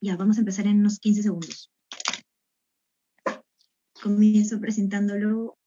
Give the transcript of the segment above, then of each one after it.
Ya, vamos a empezar en unos 15 segundos. Comienzo presentándolo.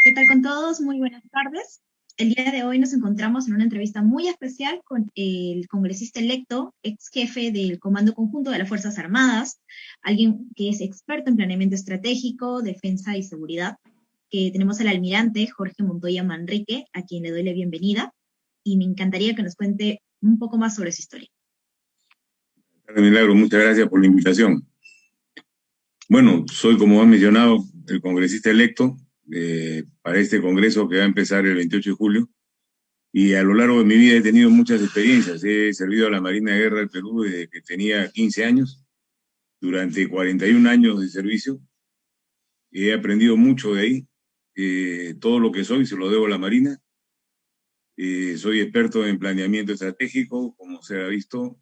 ¿Qué tal con todos? Muy buenas tardes. El día de hoy nos encontramos en una entrevista muy especial con el congresista electo, ex jefe del Comando Conjunto de las Fuerzas Armadas, alguien que es experto en planeamiento estratégico, defensa y seguridad, que tenemos al almirante Jorge Montoya Manrique, a quien le doy la bienvenida, y me encantaría que nos cuente un poco más sobre su historia. Milagro, muchas gracias por la invitación. Bueno, soy, como han mencionado, el congresista electo para este congreso que va a empezar el 28 de julio. Y a lo largo de mi vida he tenido muchas experiencias. He servido a la Marina de Guerra del Perú desde que tenía 15 años, durante 41 años de servicio. He aprendido mucho de ahí. Todo lo que soy se lo debo a la Marina. Soy experto en planeamiento estratégico, como se ha visto,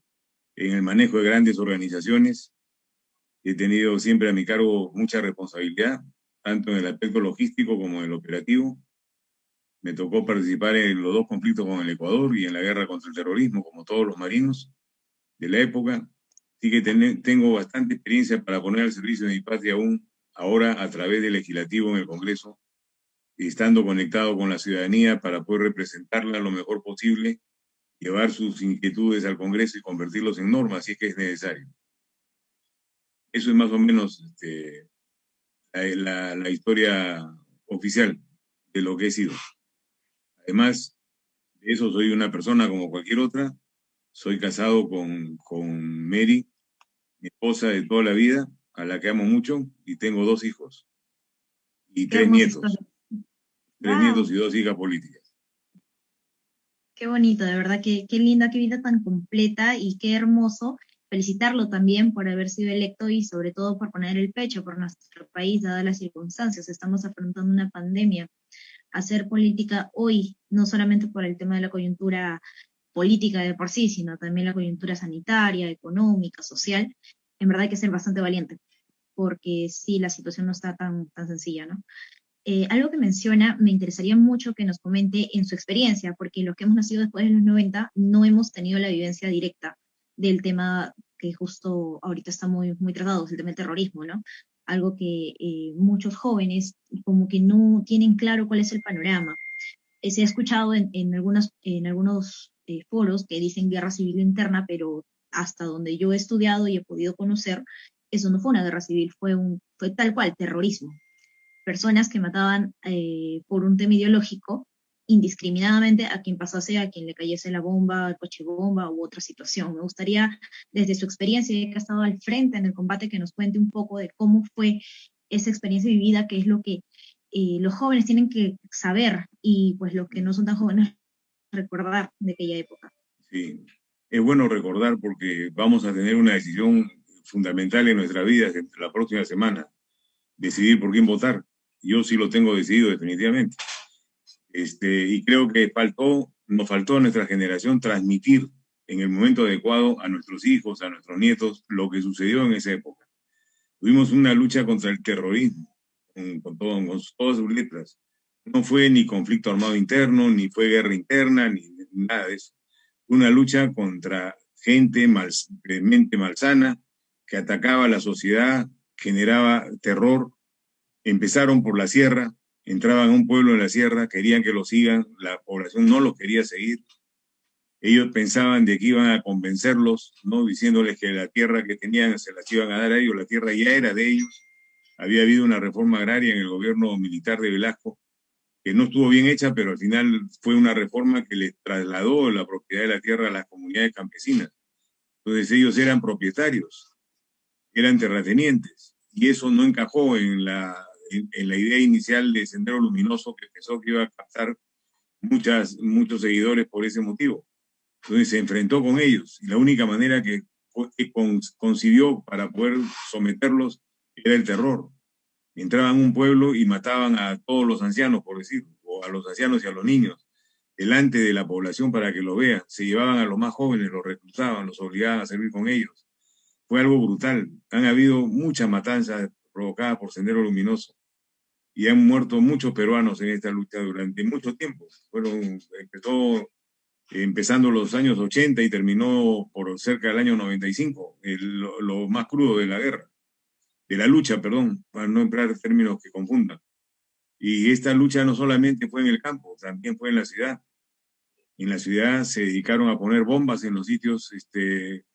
en el manejo de grandes organizaciones. He tenido siempre a mi cargo mucha responsabilidad, tanto en el aspecto logístico como en el operativo. Me tocó participar en los dos conflictos con el Ecuador y en la guerra contra el terrorismo, como todos los marinos de la época. Así que tengo bastante experiencia para poner al servicio de mi patria aún ahora a través del legislativo en el Congreso, y estando conectado con la ciudadanía para poder representarla lo mejor posible, llevar sus inquietudes al Congreso y convertirlos en normas si es que es necesario. Eso es más o menos la historia oficial de lo que he sido. Además de eso, soy una persona como cualquier otra. Soy casado con Mary, mi esposa de toda la vida, a la que amo mucho, y tengo 2 hijos y Qué 3 hermosa historia. nietos. 3 nietos ¡Wow! y 2 hijas políticas. Qué bonito, de verdad, qué linda, qué vida tan completa y qué hermoso felicitarlo también por haber sido electo y sobre todo por poner el pecho por nuestro país, dadas las circunstancias. Estamos afrontando una pandemia. Hacer política hoy, no solamente por el tema de la coyuntura política de por sí, sino también la coyuntura sanitaria, económica, social, en verdad hay que ser bastante valiente, porque sí, la situación no está tan sencilla, ¿no? Algo que menciona, me interesaría mucho que nos comente en su experiencia, porque los que hemos nacido después de los 90 no hemos tenido la vivencia directa del tema que justo ahorita está muy tratado, el tema del terrorismo, ¿no? Algo que muchos jóvenes como que no tienen claro cuál es el panorama. Se ha escuchado en algunos foros que dicen guerra civil interna, pero hasta donde yo he estudiado y he podido conocer, eso no fue una guerra civil, fue tal cual, terrorismo, personas que mataban por un tema ideológico indiscriminadamente a quien pasase, a quien le cayese la bomba, el coche bomba u otra situación. Me gustaría, desde su experiencia, que ha estado al frente en el combate, que nos cuente un poco de cómo fue esa experiencia vivida, que es lo que los jóvenes tienen que saber y pues los que no son tan jóvenes recordar de aquella época. Sí, es bueno recordar porque vamos a tener una decisión fundamental en nuestra vida la próxima semana, decidir por quién votar. Yo sí lo tengo decidido definitivamente. Y creo que nos faltó a nuestra generación transmitir en el momento adecuado a nuestros hijos, a nuestros nietos, lo que sucedió en esa época. Tuvimos una lucha contra el terrorismo, con todas sus letras. No fue ni conflicto armado interno, ni fue guerra interna, ni nada de eso. Una lucha contra gente de mente malsana que atacaba a la sociedad, generaba terror. Empezaron por la sierra, entraban a un pueblo en la sierra, querían que lo sigan, la población no los quería seguir. Ellos pensaban de que iban a convencerlos, ¿no? Diciéndoles que la tierra que tenían se las iban a dar a ellos, la tierra ya era de ellos. Había habido una reforma agraria en el gobierno militar de Velasco que no estuvo bien hecha, pero al final fue una reforma que le trasladó la propiedad de la tierra a las comunidades campesinas. Entonces ellos eran propietarios, eran terratenientes, y eso no encajó en la idea inicial de Sendero Luminoso, que pensó que iba a captar muchos seguidores por ese motivo. Entonces se enfrentó con ellos, y la única manera que concibió para poder someterlos era el terror. Entraban a un pueblo y mataban a todos los ancianos, por decirlo, o a los ancianos y a los niños, delante de la población para que lo vean. Se llevaban a los más jóvenes, los reclutaban, los obligaban a servir con ellos. Fue algo brutal. Han habido muchas matanzas provocadas por Sendero Luminoso y han muerto muchos peruanos en esta lucha durante mucho tiempo. Empezó empezando los años 80 y terminó por cerca del año 95, lo más crudo de la guerra, de la lucha, perdón, para no emplear términos que confundan. Y esta lucha no solamente fue en el campo, también fue en la ciudad. En la ciudad se dedicaron a poner bombas en los sitios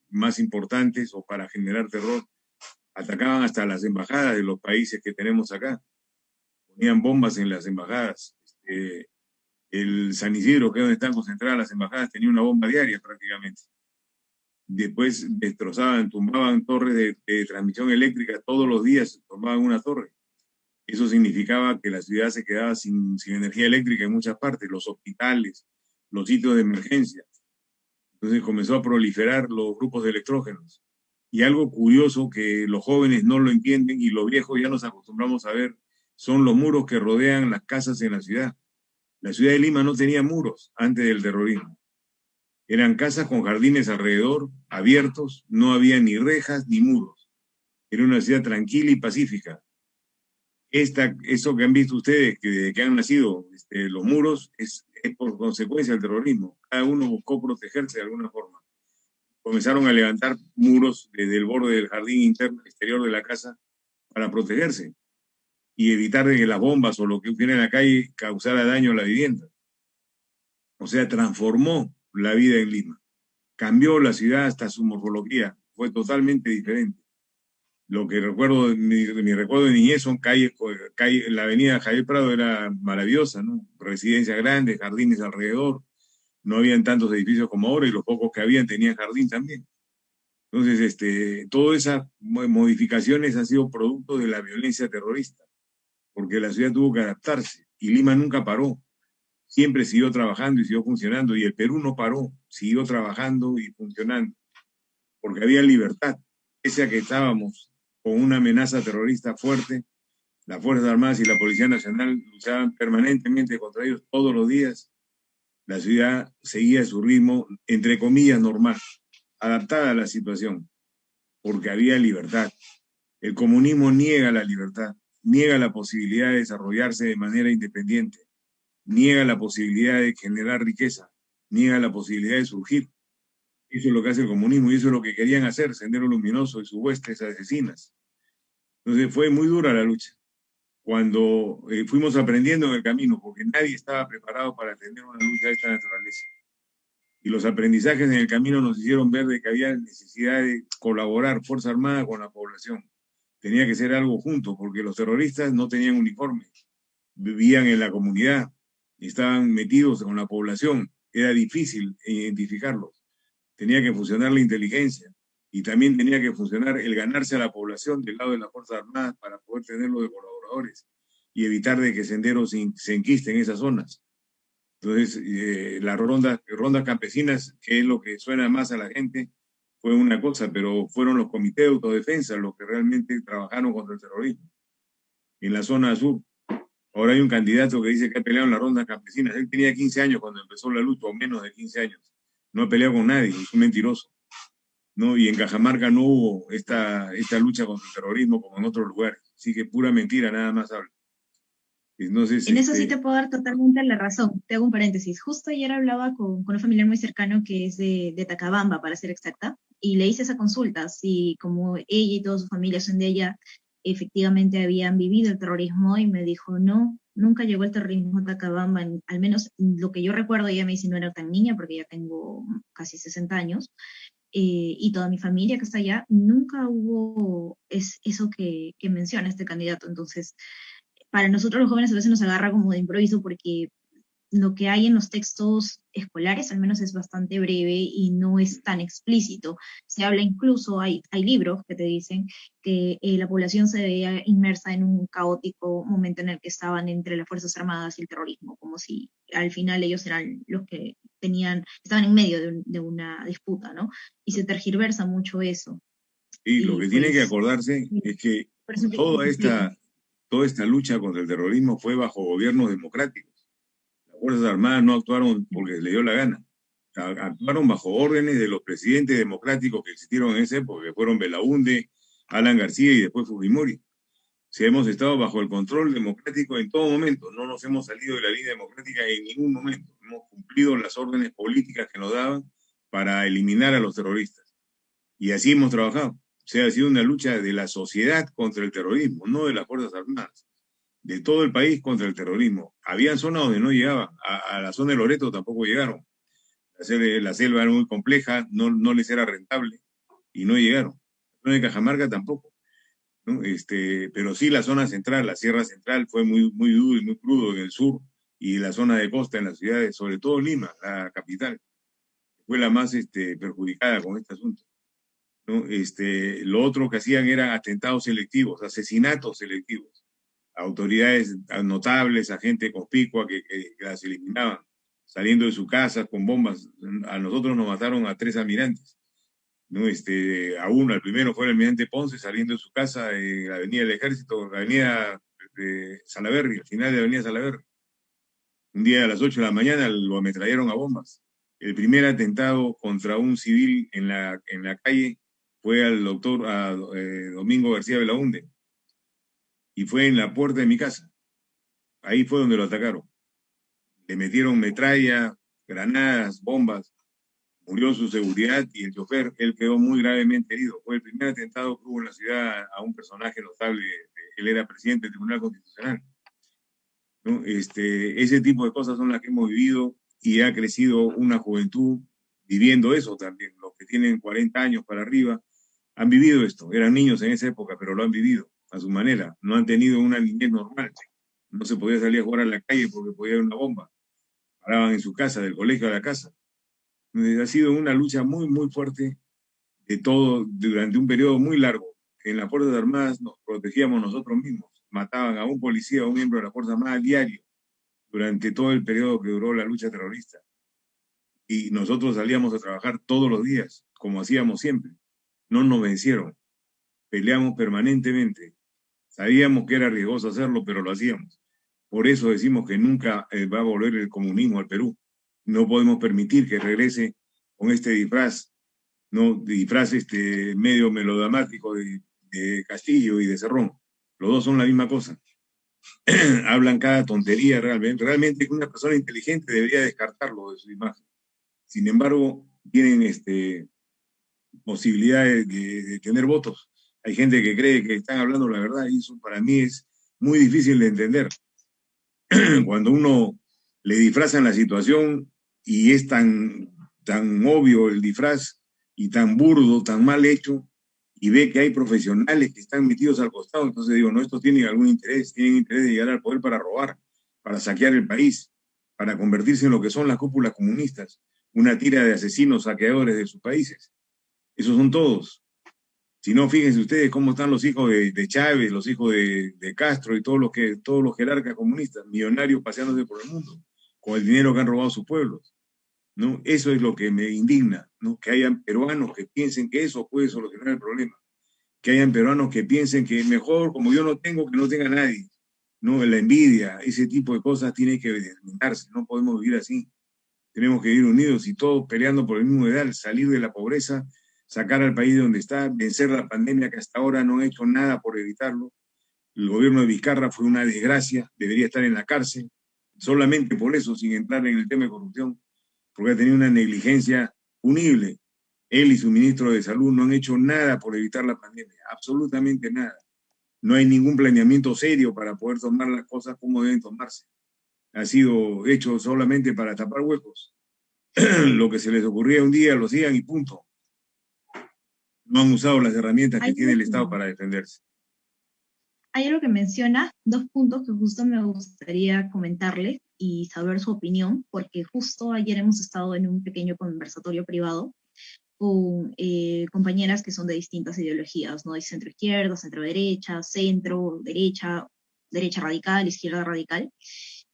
más importantes o para generar terror. Atacaban hasta las embajadas de los países que tenemos acá. Ponían bombas en las embajadas. El San Isidro, que es donde están concentradas las embajadas, tenía una bomba diaria prácticamente. Después destrozaban, tumbaban torres de transmisión eléctrica todos los días, tumbaban una torre. Eso significaba que la ciudad se quedaba sin energía eléctrica en muchas partes, los hospitales, los sitios de emergencia. Entonces comenzó a proliferar los grupos de electrógenos. Y algo curioso que los jóvenes no lo entienden y los viejos ya nos acostumbramos a ver, son los muros que rodean las casas en la ciudad. La ciudad de Lima no tenía muros antes del terrorismo. Eran casas con jardines alrededor, abiertos, no había ni rejas ni muros. Era una ciudad tranquila y pacífica. Eso que han visto ustedes, que desde que han nacido los muros, es por consecuencia del terrorismo. Cada uno buscó protegerse de alguna forma. Comenzaron a levantar muros desde el borde del jardín interno, exterior de la casa, para protegerse y evitar de que las bombas o lo que hubiera en la calle causara daño a la vivienda. O sea, transformó la vida en Lima. Cambió la ciudad hasta su morfología. Fue totalmente diferente. Lo que recuerdo, mi recuerdo de niñez son la avenida Javier Prado era maravillosa, ¿no? Residencias grandes, jardines alrededor, no habían tantos edificios como ahora y los pocos que habían tenían jardín también. Entonces, todas esas modificaciones han sido producto de la violencia terrorista, porque la ciudad tuvo que adaptarse y Lima nunca paró, siempre siguió trabajando y siguió funcionando y el Perú no paró, siguió trabajando y funcionando, porque había libertad, pese a que estábamos con una amenaza terrorista fuerte. Las Fuerzas Armadas y la Policía Nacional luchaban permanentemente contra ellos todos los días. La ciudad seguía su ritmo, entre comillas, normal, adaptada a la situación, porque había libertad. El comunismo niega la libertad, niega la posibilidad de desarrollarse de manera independiente, niega la posibilidad de generar riqueza, niega la posibilidad de surgir. Eso es lo que hace el comunismo y eso es lo que querían hacer Sendero Luminoso y sus huestes asesinas. Entonces fue muy dura la lucha. Cuando fuimos aprendiendo en el camino, porque nadie estaba preparado para tener una lucha de esta naturaleza. Y los aprendizajes en el camino nos hicieron ver de que había necesidad de colaborar Fuerza Armada con la población. Tenía que ser algo junto, porque los terroristas no tenían uniforme, vivían en la comunidad, estaban metidos con la población, era difícil identificarlos. Tenía que funcionar la inteligencia y también tenía que funcionar el ganarse a la población del lado de las Fuerzas Armadas para poder tenerlo de colaboradores y evitar de que Sendero se enquiste en esas zonas. Entonces, las rondas campesinas, que es lo que suena más a la gente, fue una cosa, pero fueron los comités de autodefensa los que realmente trabajaron contra el terrorismo en la zona sur. Ahora hay un candidato que dice que ha peleado en las rondas campesinas. Él tenía 15 años cuando empezó la lucha, o menos de 15 años. No ha peleado con nadie, es un mentiroso, ¿no? Y en Cajamarca no hubo esta lucha contra el terrorismo como en otros lugares. Así que pura mentira, nada más habla. Entonces, En eso sí te puedo dar totalmente la razón. Te hago un paréntesis. Justo ayer hablaba con un familiar muy cercano que es de Tacabamba, para ser exacta, y le hice esa consulta, si como ella y toda su familia son de allá, efectivamente habían vivido el terrorismo, y me dijo, no, nunca llegó el terrorismo a Tacabamba, al menos lo que yo recuerdo. Ella me dice, no era tan niña, porque ya tengo casi 60 años, y toda mi familia que está allá, nunca hubo eso que menciona este candidato. Entonces, para nosotros los jóvenes a veces nos agarra como de improviso porque lo que hay en los textos escolares al menos es bastante breve y no es tan explícito. Se habla incluso, hay libros que te dicen que la población se veía inmersa en un caótico momento en el que estaban entre las Fuerzas Armadas y el terrorismo, como si al final ellos eran los que estaban en medio de una disputa, ¿no? Y se tergiversa mucho eso. Y lo Y que tiene que pues, acordarse es que por eso que toda complica. esta, toda esta lucha contra el terrorismo fue bajo gobiernos democráticos. Las Fuerzas Armadas no actuaron porque les dio la gana. Actuaron bajo órdenes de los presidentes democráticos que existieron en esa época, que fueron Belaúnde, Alan García y después Fujimori. Si hemos estado bajo el control democrático en todo momento, no nos hemos salido de la línea democrática en ningún momento. Hemos cumplido las órdenes políticas que nos daban para eliminar a los terroristas. Y así hemos trabajado. O sea, ha sido una lucha de la sociedad contra el terrorismo, no de las Fuerzas Armadas, de todo el país contra el terrorismo. Habían zonas donde no llegaban, a la zona de Loreto tampoco llegaron. La selva era muy compleja, no les era rentable y no llegaron. La zona de Cajamarca tampoco, ¿no? Pero sí la zona central, la Sierra Central fue muy, muy duro y muy crudo en el sur y la zona de costa en las ciudades, sobre todo Lima, la capital, fue la más perjudicada con este asunto, ¿no? Lo otro que hacían eran atentados selectivos, asesinatos selectivos, autoridades notables, a gente conspicua que las eliminaban, saliendo de su casa con bombas. A nosotros nos mataron a 3 almirantes, ¿no? Al primero fue el almirante Ponce saliendo de su casa en la avenida del Ejército, la avenida de Salaberry, al final de la avenida Salaberry. Un día a las 8 de la mañana lo ametrallaron a bombas. El primer atentado contra un civil en la calle fue al doctor Domingo García Belaúnde, y fue en la puerta de mi casa. Ahí fue donde lo atacaron. Le metieron metralla, granadas, bombas. Murió su seguridad y el chofer, él quedó muy gravemente herido. Fue el primer atentado que hubo en la ciudad a un personaje notable. Él era presidente del Tribunal Constitucional, ¿no? Ese tipo de cosas son las que hemos vivido y ha crecido una juventud viviendo eso también. Los que tienen 40 años para arriba han vivido esto. Eran niños en esa época, pero lo han vivido a su manera. No han tenido una niñez normal. No se podía salir a jugar a la calle porque podía haber una bomba. Paraban en su casa, del colegio a la casa. Ha sido una lucha muy, muy fuerte de todo durante un periodo muy largo. En las Fuerzas Armadas nos protegíamos nosotros mismos. Mataban a un policía o un miembro de la Fuerza Armada diario durante todo el periodo que duró la lucha terrorista. Y nosotros salíamos a trabajar todos los días, como hacíamos siempre. No nos vencieron. Peleamos permanentemente. Sabíamos que era riesgoso hacerlo, pero lo hacíamos. Por eso decimos que nunca va a volver el comunismo al Perú. No podemos permitir que regrese con este disfraz, ¿no? Disfraz medio melodramático de Castillo y de Cerrón. Los dos son la misma cosa. Hablan cada tontería realmente. Realmente una persona inteligente debería descartarlo de su imagen. Sin embargo, tienen posibilidades de tener votos. Hay gente que cree que están hablando la verdad y eso para mí es muy difícil de entender. Cuando uno le disfrazan la situación y es tan obvio el disfraz y tan burdo, tan mal hecho, y ve que hay profesionales que están metidos al costado, entonces digo, no, estos tienen algún interés, tienen interés de llegar al poder para robar, para saquear el país, para convertirse en lo que son las cúpulas comunistas, una tira de asesinos saqueadores de sus países. Esos son todos. Si no, fíjense ustedes cómo están los hijos de Chávez, los hijos de Castro y todos los jerarcas comunistas, millonarios paseándose por el mundo, con el dinero que han robado sus pueblos, ¿no? Eso es lo que me indigna, ¿no? Que hayan peruanos que piensen que eso puede solucionar el problema, que hayan peruanos que piensen que mejor, como yo no tengo, que no tenga nadie, ¿no? La envidia, ese tipo de cosas tiene que eliminarse, no podemos vivir así. Tenemos que vivir unidos y todos peleando por el mismo ideal, salir de la pobreza, sacar al país de donde está, vencer la pandemia que hasta ahora no han hecho nada por evitarlo. El gobierno de Vizcarra fue una desgracia, debería estar en la cárcel, solamente por eso, sin entrar en el tema de corrupción, porque ha tenido una negligencia punible. Él y su ministro de Salud no han hecho nada por evitar la pandemia, absolutamente nada. No hay ningún planeamiento serio para poder tomar las cosas como deben tomarse. Ha sido hecho solamente para tapar huecos. Lo que se les ocurría un día lo hacían y punto. No han usado las herramientas que Hay tiene el Estado un, para defenderse. hay algo que menciona, dos puntos que justo me gustaría comentarles y saber su opinión, porque justo ayer hemos estado en un pequeño conversatorio privado con compañeras que son de distintas ideologías, ¿no? De centro izquierda, centro derecha, centro, derecha, derecha radical, izquierda radical.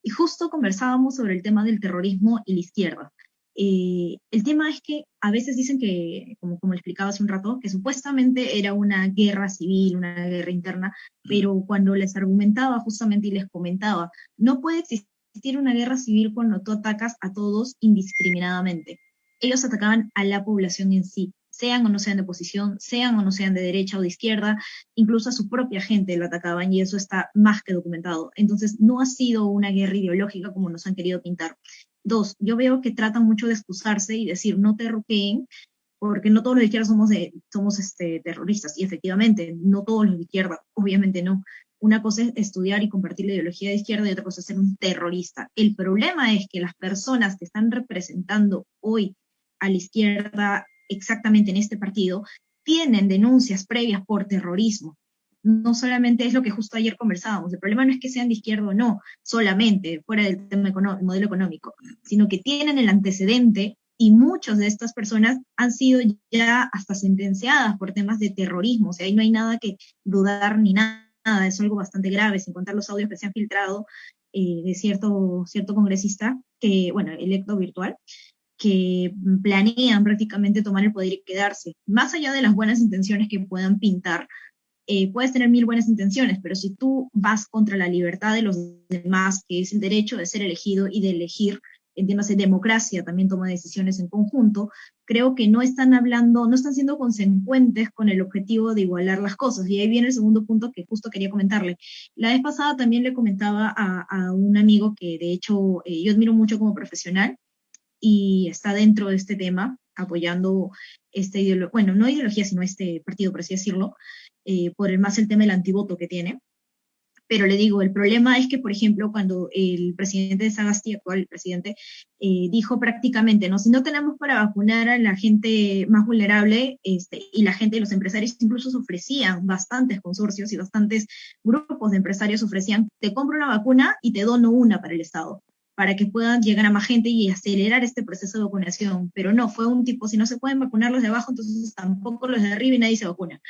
Y justo conversábamos sobre el tema del terrorismo y la izquierda. El tema es que a veces dicen que, como explicaba hace un rato, que supuestamente era una guerra civil, una guerra interna, pero cuando les argumentaba justamente y les comentaba, no puede existir una guerra civil cuando tú atacas a todos indiscriminadamente. Ellos atacaban a la población en sí, sean o no sean de oposición, sean o no sean de derecha o de izquierda, incluso a su propia gente lo atacaban y eso está más que documentado. Entonces, no ha sido una guerra ideológica como nos han querido pintar. Dos, yo veo que tratan mucho de excusarse y decir no terroqueen, porque no todos los de izquierda somos terroristas, y efectivamente, no todos los de izquierda, obviamente no. Una cosa es estudiar y compartir la ideología de izquierda y otra cosa es ser un terrorista. El problema es que las personas que están representando hoy a la izquierda exactamente en este partido tienen denuncias previas por terrorismo. No solamente es lo que justo ayer conversábamos, el problema no es que sean de izquierda o no, solamente fuera del tema modelo económico, sino que tienen el antecedente y muchas de estas personas han sido ya hasta sentenciadas por temas de terrorismo, o sea, ahí no hay nada que dudar ni nada, es algo bastante grave, sin contar los audios que se han filtrado de cierto congresista, que, bueno, electo virtual, que planean prácticamente tomar el poder y quedarse. Más allá de las buenas intenciones que puedan pintar, puedes tener mil buenas intenciones, pero si tú vas contra la libertad de los demás, que es el derecho de ser elegido y de elegir, entiéndase, democracia también toma decisiones en conjunto, creo que no están hablando, no están siendo consecuentes con el objetivo de igualar las cosas. Y ahí viene el segundo punto que justo quería comentarle. La vez pasada también le comentaba a un amigo que de hecho yo admiro mucho como profesional y está dentro de este tema, apoyando este ideología, bueno, no ideología, sino este partido, por así decirlo, por el tema del antivoto que tiene. Pero le digo, el problema es que, por ejemplo, cuando el presidente de Sagasti, actual presidente, dijo prácticamente, ¿no? Si no tenemos para vacunar a la gente más vulnerable, y la gente, los empresarios incluso se ofrecían, bastantes consorcios y bastantes grupos de empresarios ofrecían, te compro una vacuna y te dono una para el Estado, para que puedan llegar a más gente y acelerar este proceso de vacunación. Pero no, fue un tipo, si no se pueden vacunar los de abajo, entonces tampoco los de arriba y nadie se vacuna.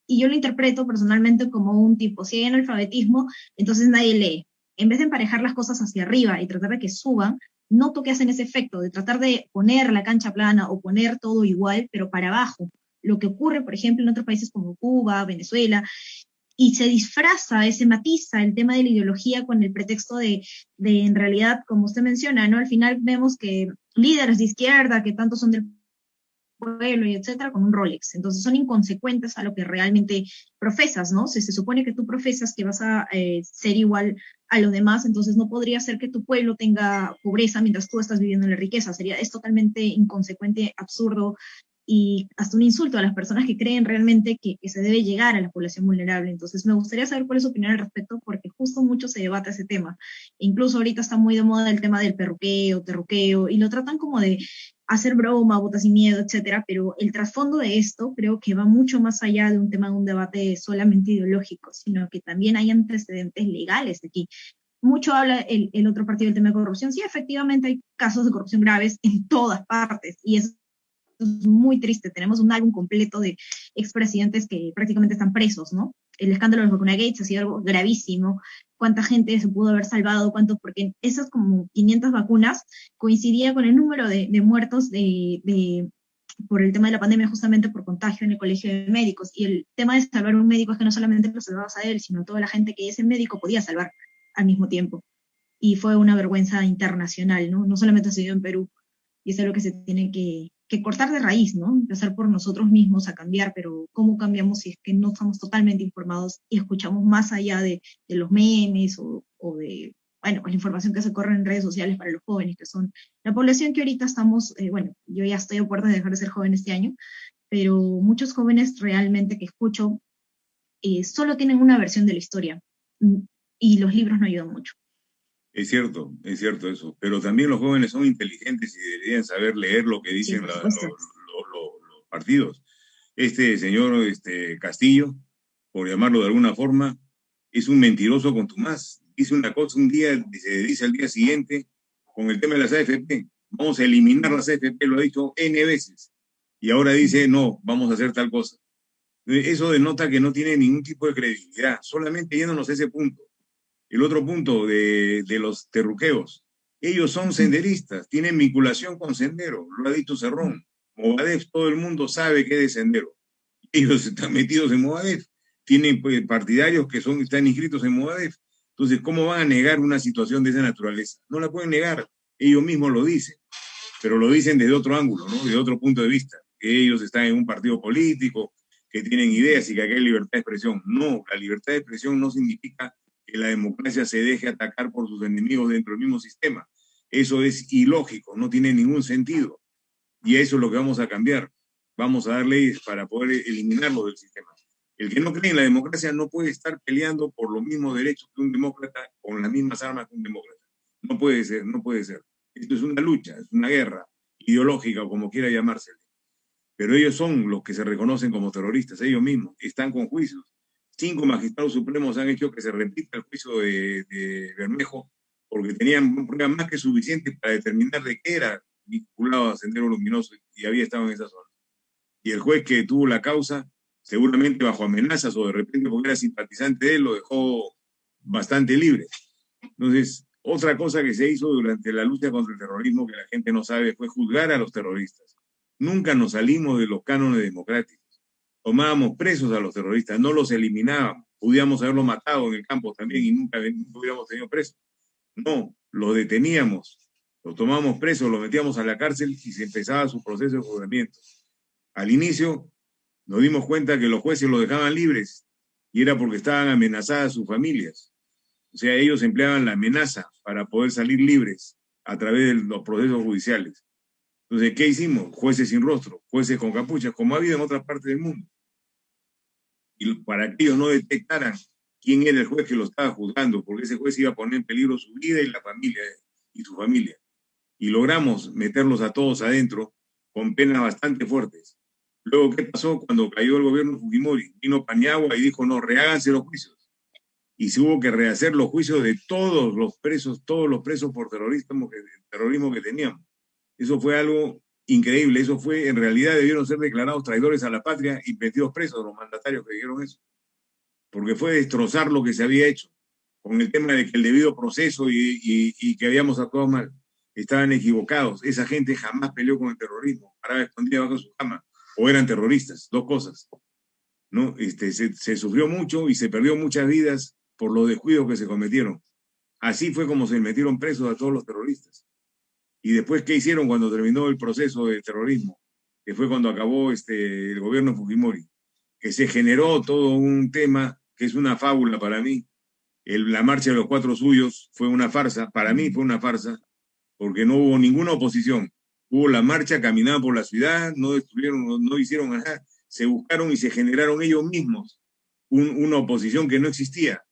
Y yo lo interpreto personalmente como un tipo, si hay analfabetismo, entonces nadie lee. En vez de emparejar las cosas hacia arriba y tratar de que suban, noto que hacen ese efecto de tratar de poner la cancha plana o poner todo igual, pero para abajo. Lo que ocurre, por ejemplo, en otros países como Cuba, Venezuela, y se disfraza, se matiza el tema de la ideología con el pretexto de en realidad, como usted menciona, ¿no? Al final vemos que líderes de izquierda, que tanto son del pueblo y etcétera, con un Rolex. Entonces son inconsecuentes a lo que realmente profesas, ¿no? Si se supone que tú profesas que vas a ser igual a los demás, entonces no podría ser que tu pueblo tenga pobreza mientras tú estás viviendo en la riqueza. Es totalmente inconsecuente, absurdo y hasta un insulto a las personas que creen realmente que se debe llegar a la población vulnerable. Entonces me gustaría saber cuál es su opinión al respecto, porque justo mucho se debate ese tema. E incluso ahorita está muy de moda el tema del perruqueo, terruqueo, y lo tratan como de hacer broma, votas sin miedo, etcétera, pero el trasfondo de esto creo que va mucho más allá de un tema de un debate solamente ideológico, sino que también hay antecedentes legales aquí. Mucho habla el otro partido del tema de corrupción. Sí, efectivamente hay casos de corrupción graves en todas partes y es muy triste. Tenemos un álbum completo de expresidentes que prácticamente están presos, ¿no? El escándalo de los Vacuna Gates ha sido algo gravísimo. ¿Cuánta gente se pudo haber salvado? ¿Cuánto? Porque esas como 500 vacunas coincidía con el número de muertos por el tema de la pandemia, justamente por contagio en el colegio de médicos. Y el tema de salvar a un médico es que no solamente lo salvabas a él, sino a toda la gente que ese médico podía salvar al mismo tiempo. Y fue una vergüenza internacional, ¿no? No solamente se dio en Perú, y es algo que se tiene que cortar de raíz, ¿no? Empezar por nosotros mismos a cambiar, pero ¿cómo cambiamos si es que no estamos totalmente informados y escuchamos más allá de los memes o de, bueno, pues la información que se corre en redes sociales para los jóvenes, que son la población que ahorita estamos, bueno, yo ya estoy a puertas de dejar de ser joven este año, pero muchos jóvenes realmente que escucho solo tienen una versión de la historia y los libros no ayudan mucho. Es cierto eso. Pero también los jóvenes son inteligentes y deberían saber leer lo que Sí, dicen por supuesto. los partidos. Este señor Castillo, por llamarlo de alguna forma, es un mentiroso contumaz. Dice una cosa un día, se dice al día siguiente, con el tema de las AFP, vamos a eliminar las AFP, lo ha dicho N veces, y ahora dice, no, vamos a hacer tal cosa. Eso denota que no tiene ningún tipo de credibilidad, solamente yéndonos a ese punto. El otro punto de los terruqueos, ellos son senderistas, tienen vinculación con Sendero, lo ha dicho Cerrón. Movadef, todo el mundo sabe que es de Sendero. Ellos están metidos en Movadef, tienen pues, partidarios que están inscritos en Movadef. Entonces, ¿cómo van a negar una situación de esa naturaleza? No la pueden negar, ellos mismos lo dicen, pero lo dicen desde otro ángulo, ¿no? Desde otro punto de vista, que ellos están en un partido político, que tienen ideas y que aquí hay libertad de expresión. No, la libertad de expresión no significa que la democracia se deje atacar por sus enemigos dentro del mismo sistema. Eso es ilógico, no tiene ningún sentido. Y eso es lo que vamos a cambiar. Vamos a dar leyes para poder eliminarlo del sistema. El que no cree en la democracia no puede estar peleando por los mismos derechos que un demócrata con las mismas armas que un demócrata. No puede ser, no puede ser. Esto es una lucha, es una guerra ideológica o como quiera llamársele. Pero ellos son los que se reconocen como terroristas, ellos mismos, están con juicios. 5 magistrados supremos han hecho que se repita el juicio de Bermejo porque tenían pruebas más que suficientes para determinar de qué era vinculado a Sendero Luminoso y había estado en esa zona. Y el juez que tuvo la causa, seguramente bajo amenazas o de repente porque era simpatizante de él, lo dejó bastante libre. Entonces, otra cosa que se hizo durante la lucha contra el terrorismo que la gente no sabe fue juzgar a los terroristas. Nunca nos salimos de los cánones democráticos. Tomábamos presos a los terroristas, no los eliminábamos. Podíamos haberlos matado en el campo también y nunca hubiéramos tenido presos. No, los deteníamos, los tomábamos presos, los metíamos a la cárcel y se empezaba su proceso de juzgamiento. Al inicio nos dimos cuenta que los jueces los dejaban libres y era porque estaban amenazadas sus familias. O sea, ellos empleaban la amenaza para poder salir libres a través de los procesos judiciales. Entonces, ¿qué hicimos? Jueces sin rostro, jueces con capuchas, como ha habido en otras partes del mundo. Y para que ellos no detectaran quién era el juez que lo estaba juzgando, porque ese juez iba a poner en peligro su vida y la familia y su familia. Y logramos meterlos a todos adentro con penas bastante fuertes. Luego, ¿qué pasó cuando cayó el gobierno de Fujimori? Vino Paniagua y dijo, no, reháganse los juicios. Y se hubo que rehacer los juicios de todos los presos por terrorismo que teníamos. Eso fue algo increíble. Eso fue, en realidad, debieron ser declarados traidores a la patria y metidos presos los mandatarios que dijeron eso. Porque fue destrozar lo que se había hecho con el tema de que el debido proceso y que habíamos actuado mal. Estaban equivocados. Esa gente jamás peleó con el terrorismo. Paraba escondida bajo su cama. O eran terroristas. Dos cosas. ¿No? Se sufrió mucho y se perdió muchas vidas por los descuidos que se cometieron. Así fue como se metieron presos a todos los terroristas. Y después, ¿qué hicieron cuando terminó el proceso de terrorismo? Que fue cuando acabó el gobierno de Fujimori. Que se generó todo un tema que es una fábula para mí. La marcha de los 4 suyos fue una farsa. Para mí fue una farsa porque no hubo ninguna oposición. Hubo la marcha, caminaban por la ciudad, no destruyeron, no hicieron nada. Se buscaron y se generaron ellos mismos una oposición que no existía,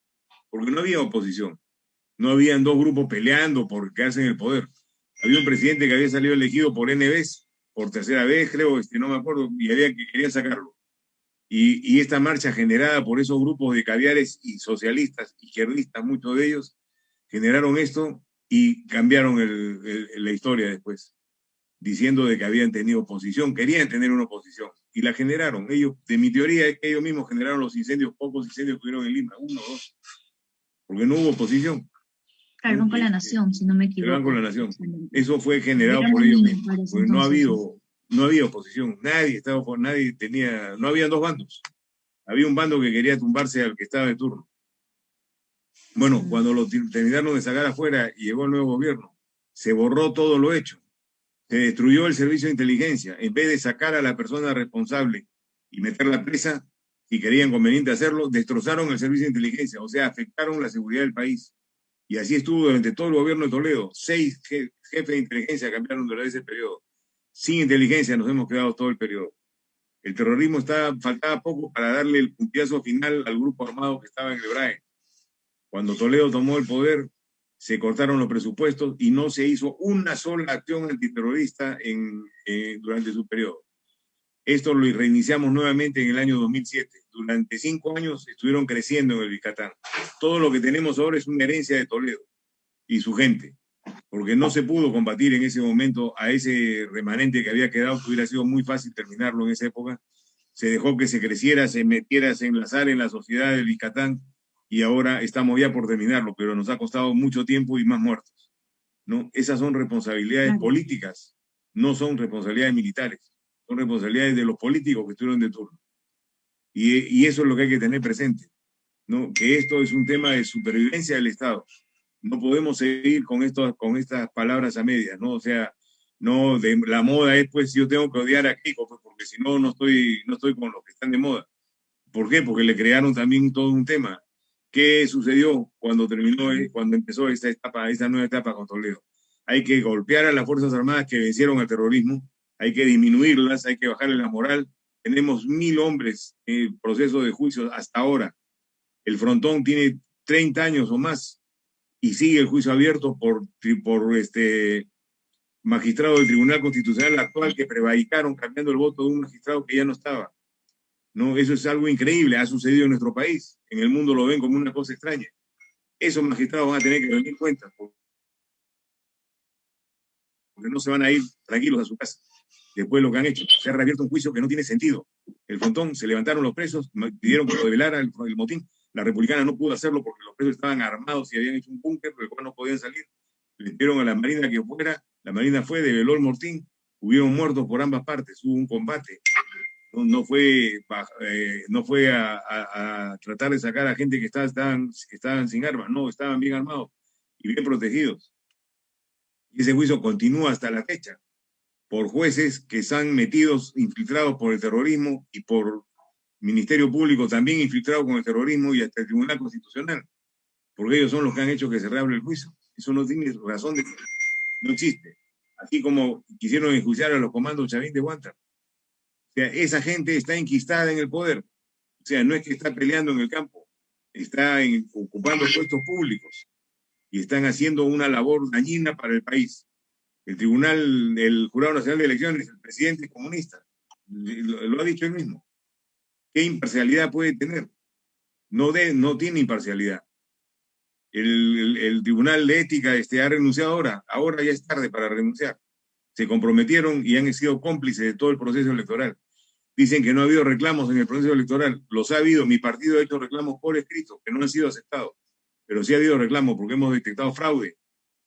porque no había oposición. No habían dos grupos peleando por quedarse en el poder. Había un presidente que había salido elegido por N veces, por tercera vez, creo, no me acuerdo, y había que quería sacarlo. Y esta marcha generada por esos grupos de caviares y socialistas, izquierdistas, muchos de ellos, generaron esto y cambiaron la historia después, diciendo de que habían tenido oposición, querían tener una oposición, y la generaron. Ellos, de mi teoría es que ellos mismos generaron los incendios, pocos incendios que hubieron en Lima, 1 o 2, porque no hubo oposición. El Banco de la Nación, si no me equivoco. El Banco de la Nación. Eso fue generado por ellos mismos, porque no había oposición, nadie tenía, no había dos bandos. Había un bando que quería tumbarse al que estaba de turno. Bueno, cuando lo terminaron de sacar afuera y llegó el nuevo gobierno, se borró todo lo hecho. Se destruyó el servicio de inteligencia. En vez de sacar a la persona responsable y meterla presa, si querían conveniente hacerlo, destrozaron el servicio de inteligencia, o sea, afectaron la seguridad del país. Y así estuvo durante todo el gobierno de Toledo. 6 jefes de inteligencia cambiaron durante ese periodo. Sin inteligencia nos hemos quedado todo el periodo. El terrorismo faltaba poco para darle el puntillazo final al grupo armado que estaba en el EBRAE. Cuando Toledo tomó el poder, se cortaron los presupuestos y no se hizo una sola acción antiterrorista durante su periodo. Esto lo reiniciamos nuevamente en el año 2007. Durante 5 años estuvieron creciendo en el Yucatán. Todo lo que tenemos ahora es una herencia de Toledo y su gente, porque no se pudo combatir en ese momento a ese remanente que había quedado, que hubiera sido muy fácil terminarlo en esa época. Se dejó que se creciera, se metiera, se enlazara en la sociedad del Yucatán, y ahora estamos ya por terminarlo, pero nos ha costado mucho tiempo y más muertos, ¿no? Esas son responsabilidades Claro. políticas, no son responsabilidades militares, son responsabilidades de los políticos que estuvieron de turno. Y eso es lo que hay que tener presente, ¿no? Que esto es un tema de supervivencia del Estado. No podemos seguir con estas palabras a medias, ¿no? O sea, no, la moda es, pues, yo tengo que odiar a Keiko, pues, porque si no, no estoy con los que están de moda. ¿Por qué? Porque le crearon también todo un tema. ¿Qué sucedió cuando cuando empezó esta etapa, esta nueva etapa con Toledo? Hay que golpear a las Fuerzas Armadas que vencieron al terrorismo, hay que disminuirlas, hay que bajarle la moral. Tenemos 1000 hombres en proceso de juicio hasta ahora. El frontón tiene 30 años o más y sigue el juicio abierto por magistrado del Tribunal Constitucional actual que prevaricaron cambiando el voto de un magistrado que ya no estaba. No, eso es algo increíble, ha sucedido en nuestro país. En el mundo lo ven como una cosa extraña. Esos magistrados van a tener que rendir cuentas porque no se van a ir tranquilos a su casa. Después de lo que han hecho, se ha reabierto un juicio que no tiene sentido. El frontón, se levantaron los presos, pidieron que lo develara el motín. La republicana no pudo hacerlo porque los presos estaban armados y habían hecho un búnker del cual no podían salir. Le pidieron a la Marina que fuera, la Marina fue, develó el motín, hubieron muertos por ambas partes, hubo un combate. No fue a tratar de sacar a gente que estaban sin armas, no, estaban bien armados y bien protegidos. Y ese juicio continúa hasta la fecha por jueces que están metidos, infiltrados por el terrorismo y por Ministerio Público también infiltrado con el terrorismo y hasta el Tribunal Constitucional, porque ellos son los que han hecho que se reabra el juicio. Eso no tiene razón de que no existe. Así como quisieron enjuiciar a los comandos Chavín de Huántar. O sea, esa gente está enquistada en el poder. O sea, no es que está peleando en el campo, está ocupando puestos públicos y están haciendo una labor dañina para el país. El Tribunal, el Jurado Nacional de Elecciones, el presidente es comunista, lo ha dicho él mismo. ¿Qué imparcialidad puede tener? No tiene imparcialidad. El Tribunal de Ética ha renunciado ahora ya es tarde para renunciar. Se comprometieron y han sido cómplices de todo el proceso electoral. Dicen que no ha habido reclamos en el proceso electoral. Los ha habido. Mi partido ha hecho reclamos por escrito que no han sido aceptados. Pero sí ha habido reclamos porque hemos detectado fraude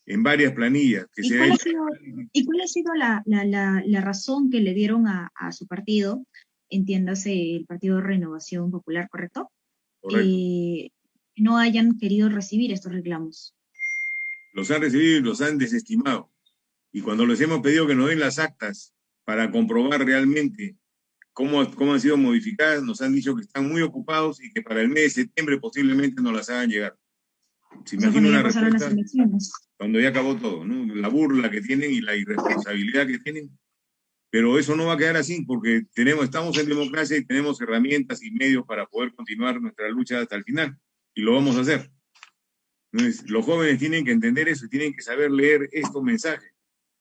en varias planillas. ¿Y cuál ha sido la razón que le dieron a su partido, entiéndase el Partido de Renovación Popular, correcto? Correcto. No hayan querido recibir estos reclamos. Los han recibido y los han desestimado. Y cuando les hemos pedido que nos den las actas para comprobar realmente cómo han sido modificadas, nos han dicho que están muy ocupados y que para el mes de septiembre posiblemente nos las hagan llegar. Se O sea, imagina cuando ya una pasaron las respuesta elecciones. cuando ya acabó todo, ¿no? La burla que tienen y la irresponsabilidad que tienen. Pero eso no va a quedar así porque estamos en democracia y tenemos herramientas y medios para poder continuar nuestra lucha hasta el final. Y lo vamos a hacer. Entonces, los jóvenes tienen que entender eso y tienen que saber leer estos mensajes.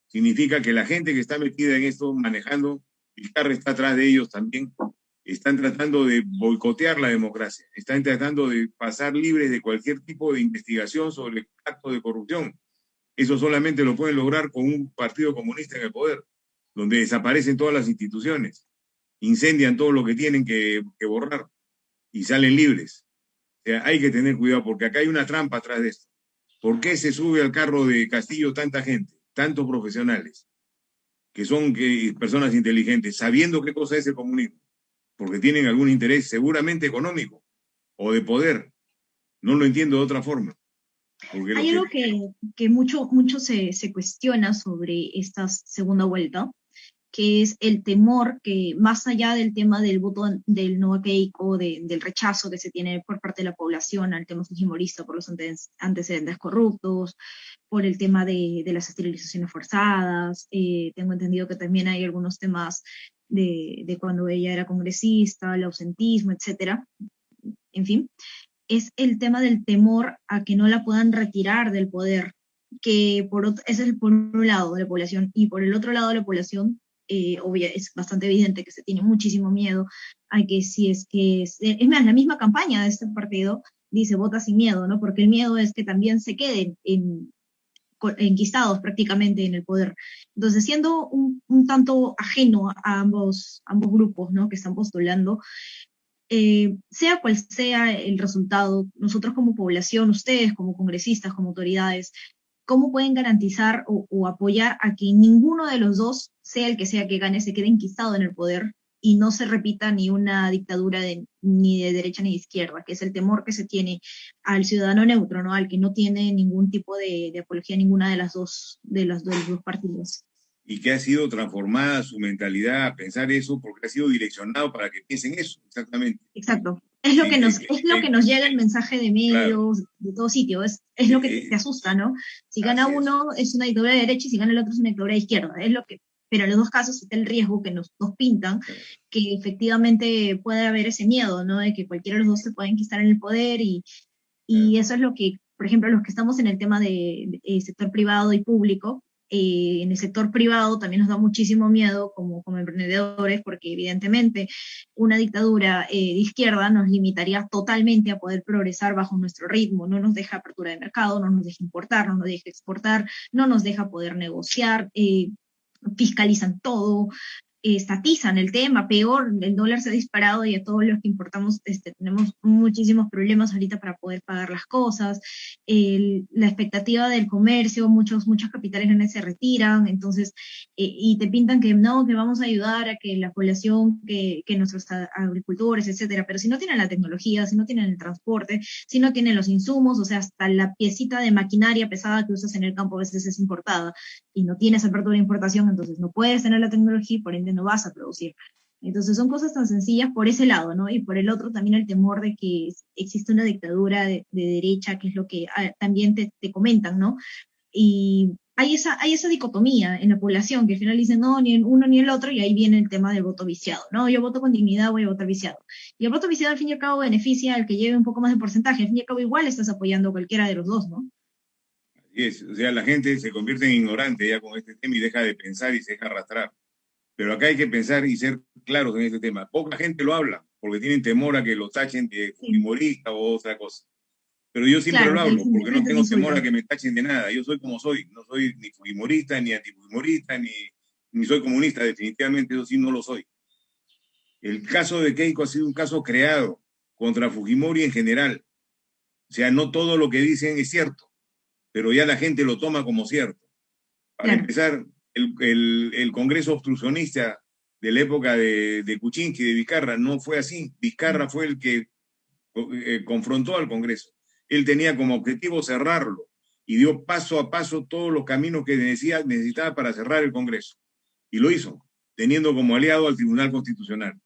Significa que la gente que está metida en esto, manejando, Vizcarra está atrás de ellos también, están tratando de boicotear la democracia, están tratando de pasar libres de cualquier tipo de investigación sobre actos de corrupción. Eso solamente lo pueden lograr con un partido comunista en el poder, donde desaparecen todas las instituciones, incendian todo lo que tienen que borrar y salen libres. O sea, hay que tener cuidado porque acá hay una trampa atrás de esto. ¿Por qué se sube al carro de Castillo tanta gente, tantos profesionales, que son personas inteligentes, sabiendo qué cosa es el comunismo? Porque tienen algún interés seguramente económico o de poder. No lo entiendo de otra forma. Hay algo que mucho se cuestiona sobre esta segunda vuelta, que es el temor que, más allá del tema del voto del no a Keiko, del rechazo que se tiene por parte de la población al tema fujimorista por los antecedentes corruptos, por el tema de las esterilizaciones forzadas, tengo entendido que también hay algunos temas de cuando ella era congresista, el ausentismo, etcétera, en fin, es el tema del temor a que no la puedan retirar del poder, ese es por un lado de la población, y por el otro lado de la población es bastante evidente que se tiene muchísimo miedo a que si es que, es más, la misma campaña de este partido dice vota sin miedo, ¿no? Porque el miedo es que también se queden enquistados prácticamente en el poder. Entonces, siendo un tanto ajeno a ambos grupos, ¿no? Que están postulando, sea cual sea el resultado, nosotros como población, ustedes como congresistas, como autoridades, ¿cómo pueden garantizar o apoyar a que ninguno de los dos, sea el que sea que gane, se quede enquistado en el poder y no se repita ni una dictadura ni de derecha ni de izquierda, que es el temor que se tiene al ciudadano neutro, ¿no? Al que no tiene ningún tipo de apología a ninguna de los dos partidos? Y que ha sido transformada su mentalidad a pensar eso porque ha sido direccionado para que piensen eso, exactamente. Exacto. Es lo Sí, que nos llega el mensaje de claro. medios, de todo sitio, es lo que te asusta, ¿no? Si gana Así es. uno es una dictadura de derecha y si gana el otro es una dictadura de izquierda, es lo que, pero en los dos casos está el riesgo que nos pintan, que efectivamente puede haber ese miedo, ¿no? De que cualquiera de los dos se pueda enquistar en el poder y eso es lo que, por ejemplo, los que estamos en el tema de sector privado y público, en el sector privado también nos da muchísimo miedo como emprendedores, porque evidentemente una dictadura de izquierda nos limitaría totalmente a poder progresar bajo nuestro ritmo, no nos deja apertura de mercado, no nos deja importar, no nos deja exportar, no nos deja poder negociar, fiscalizan todo, estatizan el tema, peor, el dólar se ha disparado y a todos los que importamos tenemos muchísimos problemas ahorita para poder pagar las cosas, la expectativa del comercio, muchos capitales grandes se retiran, entonces, y te pintan que no, que vamos a ayudar a que la población, que nuestros agricultores, etcétera, pero si no tienen la tecnología, si no tienen el transporte, si no tienen los insumos, o sea, hasta la piecita de maquinaria pesada que usas en el campo a veces es importada, y no tienes apertura de importación, entonces no puedes tener la tecnología y por ende no vas a producir. Entonces son cosas tan sencillas por ese lado, ¿no? Y por el otro también el temor de que existe una dictadura de derecha, que es lo que también te comentan, ¿no? Y hay esa dicotomía en la población, que al final dicen, no, ni el uno ni el otro, y ahí viene el tema del voto viciado, ¿no? Yo voto con dignidad, voy a votar viciado. Y el voto viciado al fin y al cabo beneficia al que lleve un poco más de porcentaje, al fin y al cabo igual estás apoyando a cualquiera de los dos, ¿no? Así es. O sea, la gente se convierte en ignorante ya con este tema y deja de pensar y se deja arrastrar. Pero acá hay que pensar y ser claros en este tema. Poca gente lo habla porque tienen temor a que lo tachen de Sí, fujimorista o otra cosa. Pero yo siempre claro, lo ahí hablo porque no simplemente te tengo temor a insultan. que me tachen de nada. Yo soy como soy. No soy ni fujimorista, ni antifujimorista, ni soy comunista. Definitivamente eso sí no lo soy. El caso de Keiko ha sido un caso creado contra Fujimori en general. O sea, no todo lo que dicen es cierto, pero ya la gente lo toma como cierto. Para Claro. empezar, el Congreso obstruccionista de la época de Kuczynski, de Vizcarra, no fue así. Vizcarra fue el que confrontó al Congreso. Él tenía como objetivo cerrarlo y dio paso a paso todos los caminos que necesitaba para cerrar el Congreso. Y lo hizo, teniendo como aliado al Tribunal Constitucional.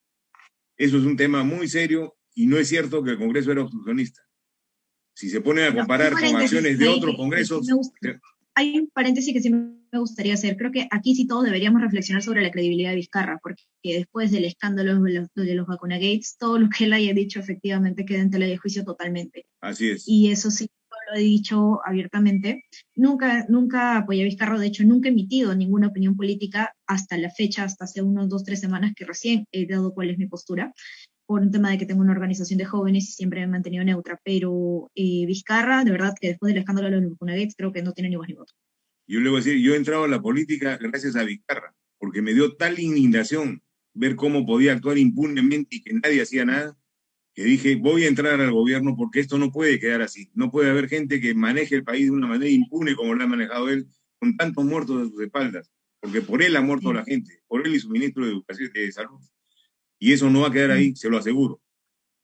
Eso es un tema muy serio y no es cierto que el Congreso era obstruccionista. Si se ponen a Bueno, un comparar con paréntesis acciones de ahí otros que sí congresos, me gusta. Hay un paréntesis que sí me gustaría hacer. Creo que aquí sí todos deberíamos reflexionar sobre la credibilidad de Vizcarra, porque después del escándalo de los Vacuna Gates, todo lo que él haya dicho efectivamente queda en tela de juicio totalmente. así es. Y eso sí lo he dicho abiertamente. Nunca apoyé a Vizcarra, de hecho nunca he emitido ninguna opinión política hasta la fecha, hasta hace unos 2, 3 semanas que recién he dado cuál es mi postura por un tema de que tengo una organización de jóvenes y siempre me he mantenido neutra, pero Vizcarra, de verdad que después del escándalo de los Vacunagate, creo que no tiene ni voz ni voto. Yo le voy a decir, yo he entrado a la política gracias a Vizcarra, porque me dio tal indignación ver cómo podía actuar impunemente y que nadie hacía nada, que dije, voy a entrar al gobierno porque esto no puede quedar así. No puede haber gente que maneje el país de una manera impune como lo ha manejado él, con tantos muertos a sus espaldas, porque por él ha muerto Sí, la gente, por él y su ministro de Educación de Salud. Y eso no va a quedar sí, ahí, se lo aseguro.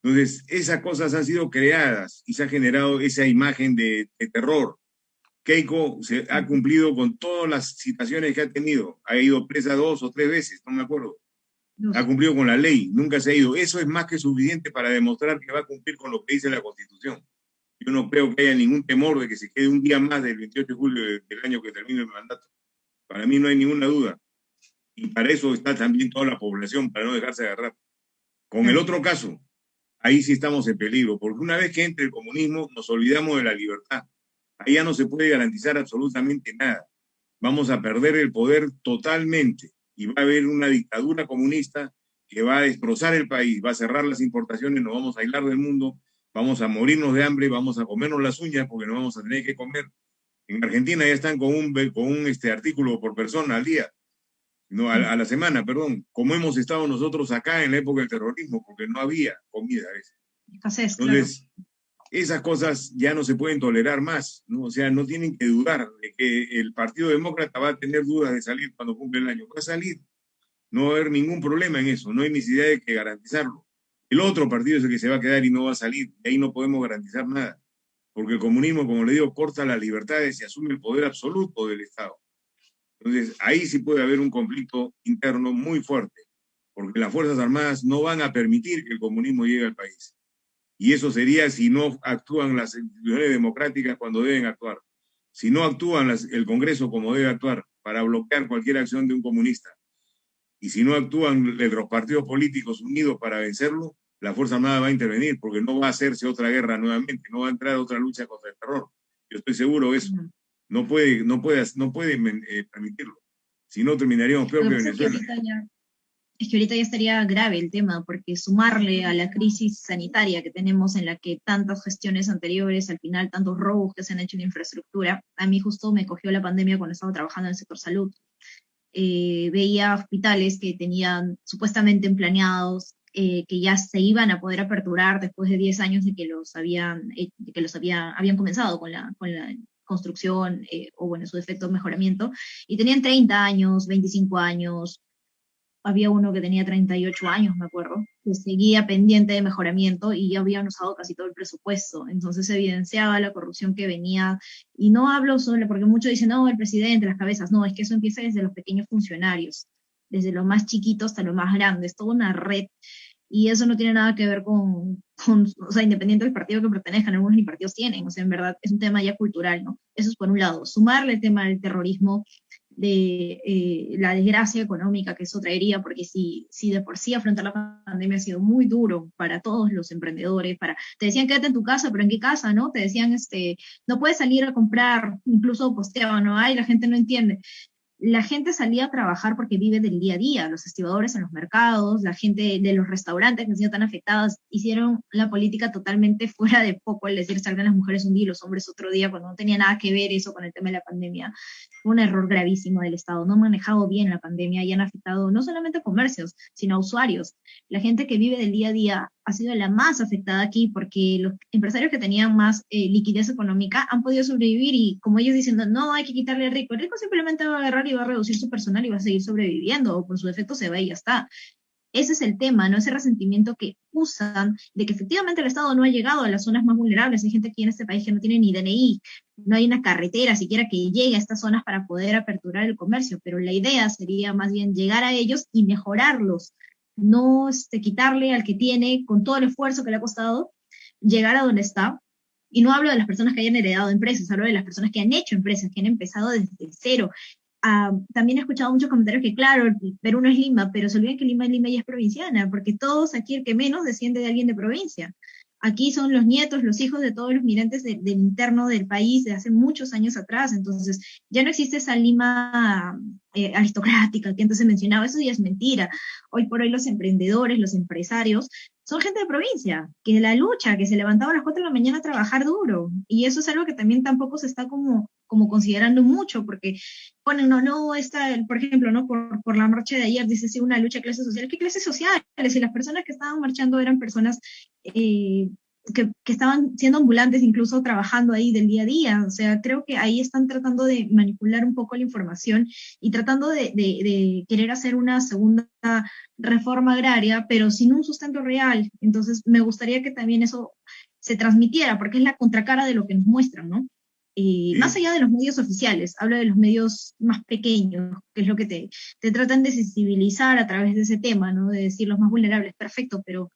Entonces, esas cosas han sido creadas y se ha generado esa imagen de terror. Keiko se ha sí, cumplido con todas las citaciones que ha tenido. Ha ido presa 2 o 3 veces, no me acuerdo. Ha dos. cumplido con la ley, nunca se ha ido. Eso es más que suficiente para demostrar que va a cumplir con lo que dice la Constitución. Yo no creo que haya ningún temor de que se quede un día más del 28 de julio del año que termine el mandato. Para mí no hay ninguna duda. Y para eso está también toda la población, para no dejarse agarrar. Con el Claro. otro caso, ahí sí estamos en peligro, porque una vez que entre el comunismo nos olvidamos de la libertad. Ahí ya no se puede garantizar absolutamente nada. Vamos a perder el poder totalmente. y va a haber una dictadura comunista que va a destrozar el país, va a cerrar las importaciones, nos vamos a aislar del mundo, vamos a morirnos de hambre, vamos a comernos las uñas porque no vamos a tener que comer. En Argentina ya están con un artículo por persona al día, no, a la semana, perdón, como hemos estado nosotros acá en la época del terrorismo, porque no había comida a veces. Escasez, Entonces, esas cosas ya no se pueden tolerar más, ¿no? O sea, no tienen que dudar de que el Partido Demócrata va a tener dudas de salir cuando cumple el año. Va a salir, no va a haber ningún problema en eso, no hay necesidad de que garantizarlo. El otro partido es el que se va a quedar y no va a salir, y ahí no podemos garantizar nada, porque el comunismo, como le digo, corta las libertades y asume el poder absoluto del Estado. Entonces, ahí sí puede haber un conflicto interno muy fuerte, porque las Fuerzas Armadas no van a permitir que el comunismo llegue al país. Y eso sería si no actúan las instituciones democráticas cuando deben actuar. Si no actúan el Congreso como debe actuar para bloquear cualquier acción de un comunista, y si no actúan los partidos políticos unidos para vencerlo, la Fuerza Armada va a intervenir, porque no va a hacerse otra guerra nuevamente, no va a entrar otra lucha contra el terror. Yo estoy seguro de eso. No puede permitirlo. Si no, terminaríamos peor que Venezuela. Es que ahorita ya estaría grave el tema, porque sumarle a la crisis sanitaria que tenemos en la que tantas gestiones anteriores, al final tantos robos que se han hecho en infraestructura, a mí justo me cogió la pandemia cuando estaba trabajando en el sector salud. Veía hospitales que tenían supuestamente planeados, que ya se iban a poder aperturar después de 10 años de que habían comenzado con la construcción, o bueno, su defecto mejoramiento, y tenían 30 años, 25 años, había uno que tenía 38 años, me acuerdo, que seguía pendiente de mejoramiento y ya habían usado casi todo el presupuesto. Entonces se evidenciaba la corrupción que venía, y no hablo solo, porque muchos dicen, no, el presidente, las cabezas, no, es que eso empieza desde los pequeños funcionarios, desde lo más chiquito hasta lo más grande, es toda una red, y eso no tiene nada que ver o sea, independiente del partido que pertenezcan, algunos ni partidos tienen, o sea, en verdad es un tema ya cultural, ¿no? Eso es por un lado. Sumarle el tema del terrorismo, de la desgracia económica que eso traería, porque si de por sí afrontar la pandemia ha sido muy duro para todos los emprendedores, te decían quédate en tu casa, pero ¿en qué casa, no? Te decían, no puedes salir a comprar, incluso posteaban, ¿no? Ay, la gente no entiende. La gente salía a trabajar porque vive del día a día, los estibadores en los mercados, la gente de los restaurantes que han sido tan afectados, hicieron la política totalmente fuera de foco, al decir salgan las mujeres un día y los hombres otro día, cuando no tenía nada que ver eso con el tema de la pandemia. Fue un error gravísimo del Estado, no han manejado bien la pandemia y han afectado no solamente a comercios, sino a usuarios. La gente que vive del día a día ha sido la más afectada aquí, porque los empresarios que tenían más liquidez económica han podido sobrevivir, y como ellos diciendo, no, hay que quitarle al rico, el rico simplemente va a agarrar y va a reducir su personal y va a seguir sobreviviendo, o por su defecto se va y ya está. Ese es el tema, ¿no? Ese resentimiento que usan de que efectivamente el Estado no ha llegado a las zonas más vulnerables. Hay gente aquí en este país que no tiene ni DNI, no hay una carretera siquiera que llegue a estas zonas para poder aperturar el comercio, pero la idea sería más bien llegar a ellos y mejorarlos, no quitarle al que tiene con todo el esfuerzo que le ha costado llegar a donde está. Y no hablo de las personas que hayan heredado empresas, hablo de las personas que han hecho empresas, que han empezado desde cero. También he escuchado muchos comentarios que, claro, el Perú no es Lima, pero se olviden que Lima ya es provinciana, porque todos aquí, el que menos, desciende de alguien de provincia. Aquí son los nietos, los hijos de todos los migrantes del interno del país de hace muchos años atrás. Entonces ya no existe esa Lima aristocrática que antes se mencionaba. Eso ya es mentira. Hoy por hoy los emprendedores, los empresarios, son gente de provincia, que la lucha, que se levantaba a las 4 de la mañana a trabajar duro. Y eso es algo que también tampoco se está como considerando mucho, porque ponen, por ejemplo, ¿no? Por la marcha de ayer, dice, sí, una lucha de clases sociales. ¿Qué clases sociales? Si las personas que estaban marchando eran personas que estaban siendo ambulantes, incluso trabajando ahí del día a día. O sea, creo que ahí están tratando de manipular un poco la información y tratando de querer hacer una segunda reforma agraria, pero sin un sustento real. Entonces, me gustaría que también eso se transmitiera, porque es la contracara de lo que nos muestran, ¿no? Sí. Más allá de los medios oficiales, hablo de los medios más pequeños, que es lo que te tratan de sensibilizar a través de ese tema, ¿no? De decir los más vulnerables, perfecto, pero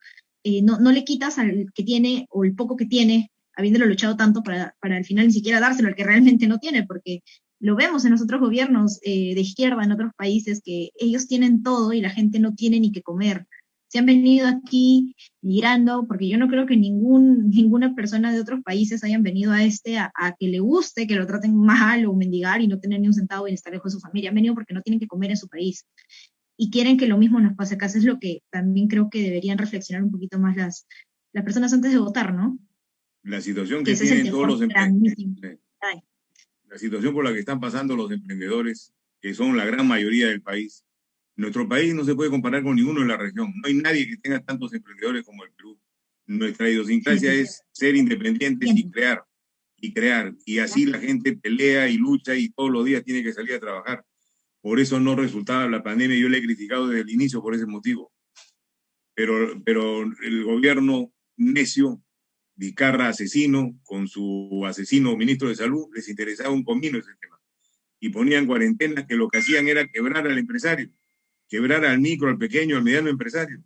no le quitas al que tiene, o el poco que tiene, habiéndolo luchado tanto para al final ni siquiera dárselo al que realmente no tiene, porque lo vemos en los otros gobiernos de izquierda en otros países, que ellos tienen todo y la gente no tiene ni que comer. se han venido aquí migrando, porque yo no creo que ninguna persona de otros países hayan venido a que le guste, que lo traten mal o mendigar y no tener ni un centavo y estar lejos de su familia. Han venido porque no tienen que comer en su país y quieren que lo mismo nos pase acá. Eso es lo que también creo que deberían reflexionar un poquito más las personas antes de votar, ¿no? La situación Que que ese es el tienen todos temor los grandísimo. Ay, la situación por la que están pasando los emprendedores, que son la gran mayoría del país, nuestro país no se puede comparar con ninguno de la región. No hay nadie que tenga tantos emprendedores como el Perú. Nuestra sí, idiosincrasia sí, es ser independientes siento. y crear. Y así la gente pelea y lucha y todos los días tiene que salir a trabajar. Por eso no resultaba la pandemia. Yo le he criticado desde el inicio por ese motivo. Pero el gobierno necio, Vizcarra asesino, con su asesino ministro de Salud, les interesaba un comino ese tema. Y ponían cuarentenas que lo que hacían era quebrar al empresario, quebrar al micro, al pequeño, al mediano empresario.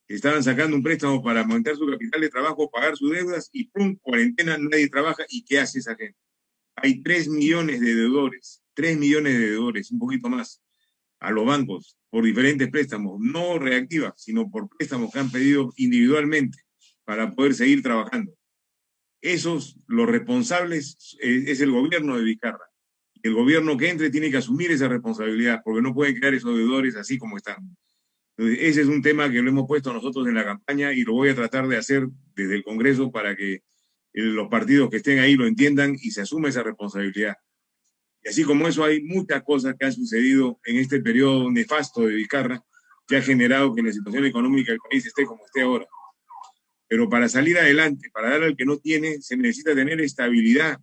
Estaban sacando un préstamo para aumentar su capital de trabajo, pagar sus deudas y ¡pum! Cuarentena, nadie trabaja. ¿Y qué hace esa gente? Hay 3 millones de deudores, 3 millones de deudores, un poquito más, a los bancos por diferentes préstamos, no reactivas, sino por préstamos que han pedido individualmente para poder seguir trabajando. Esos, los responsables, es el gobierno de Vizcarra. El gobierno que entre tiene que asumir esa responsabilidad, porque no pueden quedar esos deudores así como están. Entonces, ese es un tema que lo hemos puesto nosotros en la campaña y lo voy a tratar de hacer desde el Congreso para que los partidos que estén ahí lo entiendan y se asuma esa responsabilidad. Y así como eso, hay muchas cosas que han sucedido en este periodo nefasto de Vizcarra que ha generado que la situación económica del país esté como esté ahora. Pero para salir adelante, para dar al que no tiene, se necesita tener estabilidad.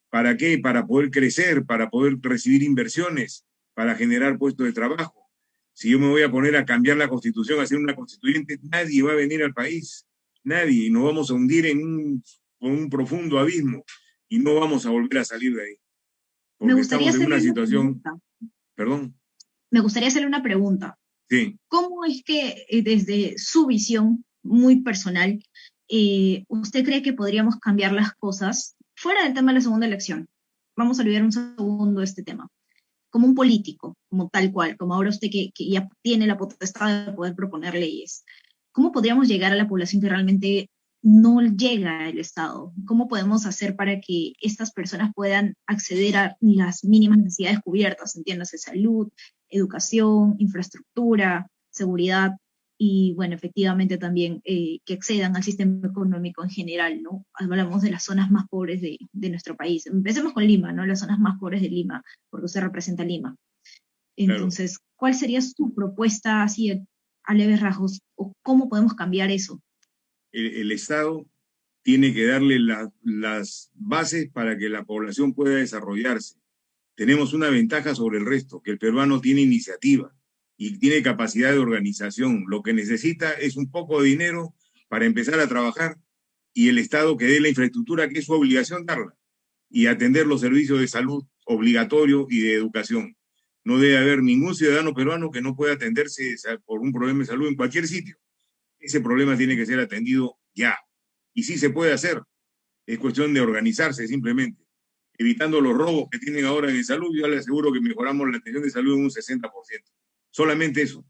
¿Para qué? Para poder crecer, para poder recibir inversiones, para generar puestos de trabajo. Si yo me voy a poner a cambiar la constitución, a hacer una constituyente, nadie va a venir al país, nadie, y nos vamos a hundir en un profundo abismo y no vamos a volver a salir de ahí, Me porque gustaría estamos en hacerle una una situación, pregunta. perdón, Me gustaría hacerle una pregunta. sí, ¿Cómo es que desde su visión muy personal, usted cree que podríamos cambiar las cosas fuera del tema de la segunda elección? Vamos a olvidar un segundo este tema. Como un político, como tal cual, como ahora usted que ya tiene la potestad de poder proponer leyes, ¿cómo podríamos llegar a la población que realmente no llega al Estado? ¿Cómo podemos hacer para que estas personas puedan acceder a las mínimas necesidades cubiertas, entiéndase, salud, educación, infraestructura, seguridad y, bueno, efectivamente también que accedan al sistema económico en general, ¿no? Hablamos de las zonas más pobres de nuestro país. Empecemos con Lima, ¿no? Las zonas más pobres de Lima, porque usted representa Lima. claro. Entonces, ¿cuál sería su propuesta así a leves rasgos? ¿O cómo podemos cambiar eso? El Estado tiene que darle las bases para que la población pueda desarrollarse. Tenemos una ventaja sobre el resto, que el peruano tiene iniciativa y tiene capacidad de organización. Lo que necesita es un poco de dinero para empezar a trabajar y el Estado que dé la infraestructura que es su obligación darla y atender los servicios de salud obligatorio y de educación. No debe haber ningún ciudadano peruano que no pueda atenderse por un problema de salud en cualquier sitio. Ese problema tiene que ser atendido ya. Y sí se puede hacer. Es cuestión de organizarse simplemente. Evitando los robos que tienen ahora en salud, yo les aseguro que mejoramos la atención de salud en un 60%. Solamente eso,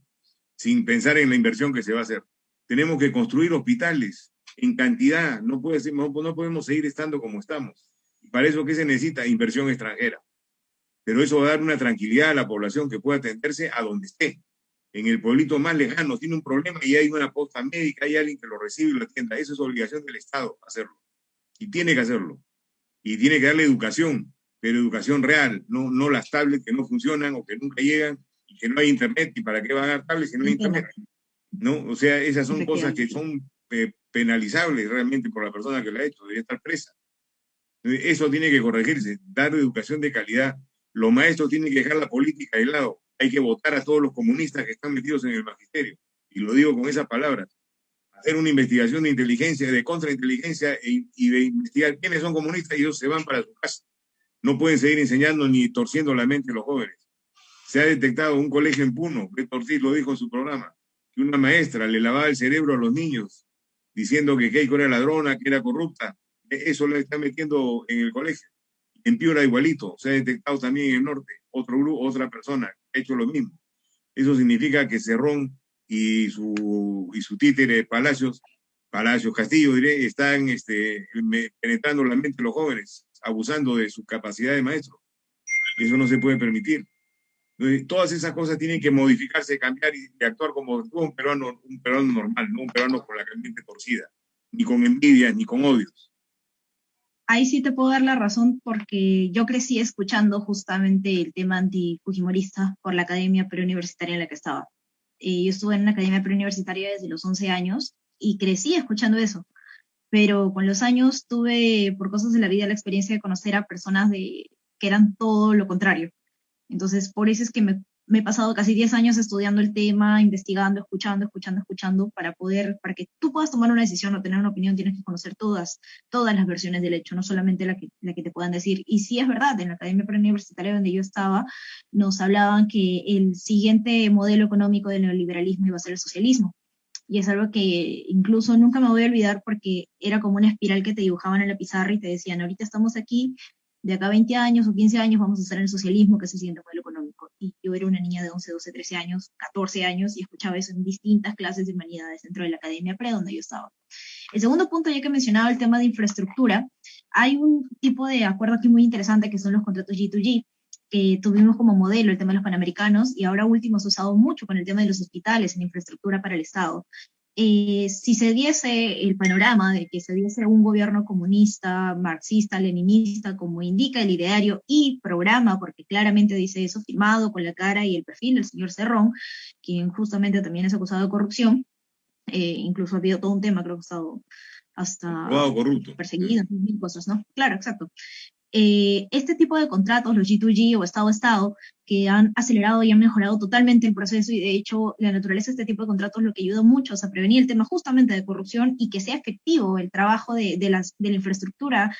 sin pensar en la inversión que se va a hacer. Tenemos que construir hospitales en cantidad. No podemos seguir estando como estamos. Y para eso, ¿qué se necesita? Inversión extranjera. Pero eso va a dar una tranquilidad a la población que pueda atenderse a donde esté. En el pueblito más lejano tiene un problema y hay una posta médica, hay alguien que lo recibe y lo atienda. Eso es obligación del Estado hacerlo. Y tiene que hacerlo. Y tiene que darle educación, pero educación real, no las tablets que no funcionan o que nunca llegan y que no hay internet. ¿Y para qué van a dar tablets si no hay Entiendo, internet? ¿No? O sea, esas son cosas que efectivamente. son penalizables realmente por la persona que la ha hecho, debería estar presa. Eso tiene que corregirse, dar educación de calidad. Los maestros tienen que dejar la política de lado. Hay que votar a todos los comunistas que están metidos en el magisterio. Y lo digo con esas palabras. Hacer una investigación de inteligencia, de contrainteligencia y de investigar quiénes son comunistas y ellos se van para su casa. No pueden seguir enseñando ni torciendo la mente a los jóvenes. Se ha detectado un colegio en Puno, Beto Ortiz lo dijo en su programa, que una maestra le lavaba el cerebro a los niños diciendo que Keiko era ladrona, que era corrupta. Eso le está metiendo en el colegio. En Piura igualito, se ha detectado también en el norte, otro grupo, otra persona ha hecho lo mismo. Eso significa que Cerrón y su títere Palacios Castillo, diré, están penetrando la mente de los jóvenes, abusando de su capacidad de maestro. Eso no se puede permitir. Entonces, todas esas cosas tienen que modificarse, cambiar y actuar como un peruano normal, no un peruano con la mente torcida, ni con envidias, ni con odios. Ahí sí te puedo dar la razón porque yo crecí escuchando justamente el tema antifujimorista por la academia preuniversitaria en la que estaba. Yo estuve en una academia preuniversitaria desde los 11 años y crecí escuchando eso, pero con los años tuve, por cosas de la vida, la experiencia de conocer a personas que eran todo lo contrario. Entonces, por eso es que me he pasado casi 10 años estudiando el tema, investigando, escuchando, para que tú puedas tomar una decisión o tener una opinión, tienes que conocer todas las versiones del hecho, no solamente la que te puedan decir. Y sí es verdad, en la Academia Preuniversitaria donde yo estaba, nos hablaban que el siguiente modelo económico del neoliberalismo iba a ser el socialismo. Y es algo que incluso nunca me voy a olvidar porque era como una espiral que te dibujaban en la pizarra y te decían, ahorita estamos aquí, de acá a 20 años o 15 años vamos a estar en el socialismo, que es el siguiente modelo económico. Y yo era una niña de 11, 12, 13 años, 14 años, y escuchaba eso en distintas clases de humanidades dentro de la academia pre donde yo estaba. El segundo punto, ya que mencionaba el tema de infraestructura, hay un tipo de acuerdo aquí muy interesante que son los contratos G2G, que tuvimos como modelo el tema de los panamericanos y ahora último se ha usado mucho con el tema de los hospitales en infraestructura para el Estado. Si se diese el panorama de que se diese un gobierno comunista, marxista, leninista, como indica el ideario y programa, porque claramente dice eso, firmado con la cara y el perfil del señor Cerrón, quien justamente también es acusado de corrupción, incluso ha habido todo un tema, creo que ha estado hasta Abogado corrupto. perseguido, mil cosas, ¿no? Claro, exacto. Este tipo de contratos, los G2G o Estado-Estado, que han acelerado y han mejorado totalmente el proceso y de hecho la naturaleza de este tipo de contratos lo que ayuda mucho es a prevenir el tema justamente de corrupción y que sea efectivo el trabajo de la infraestructura.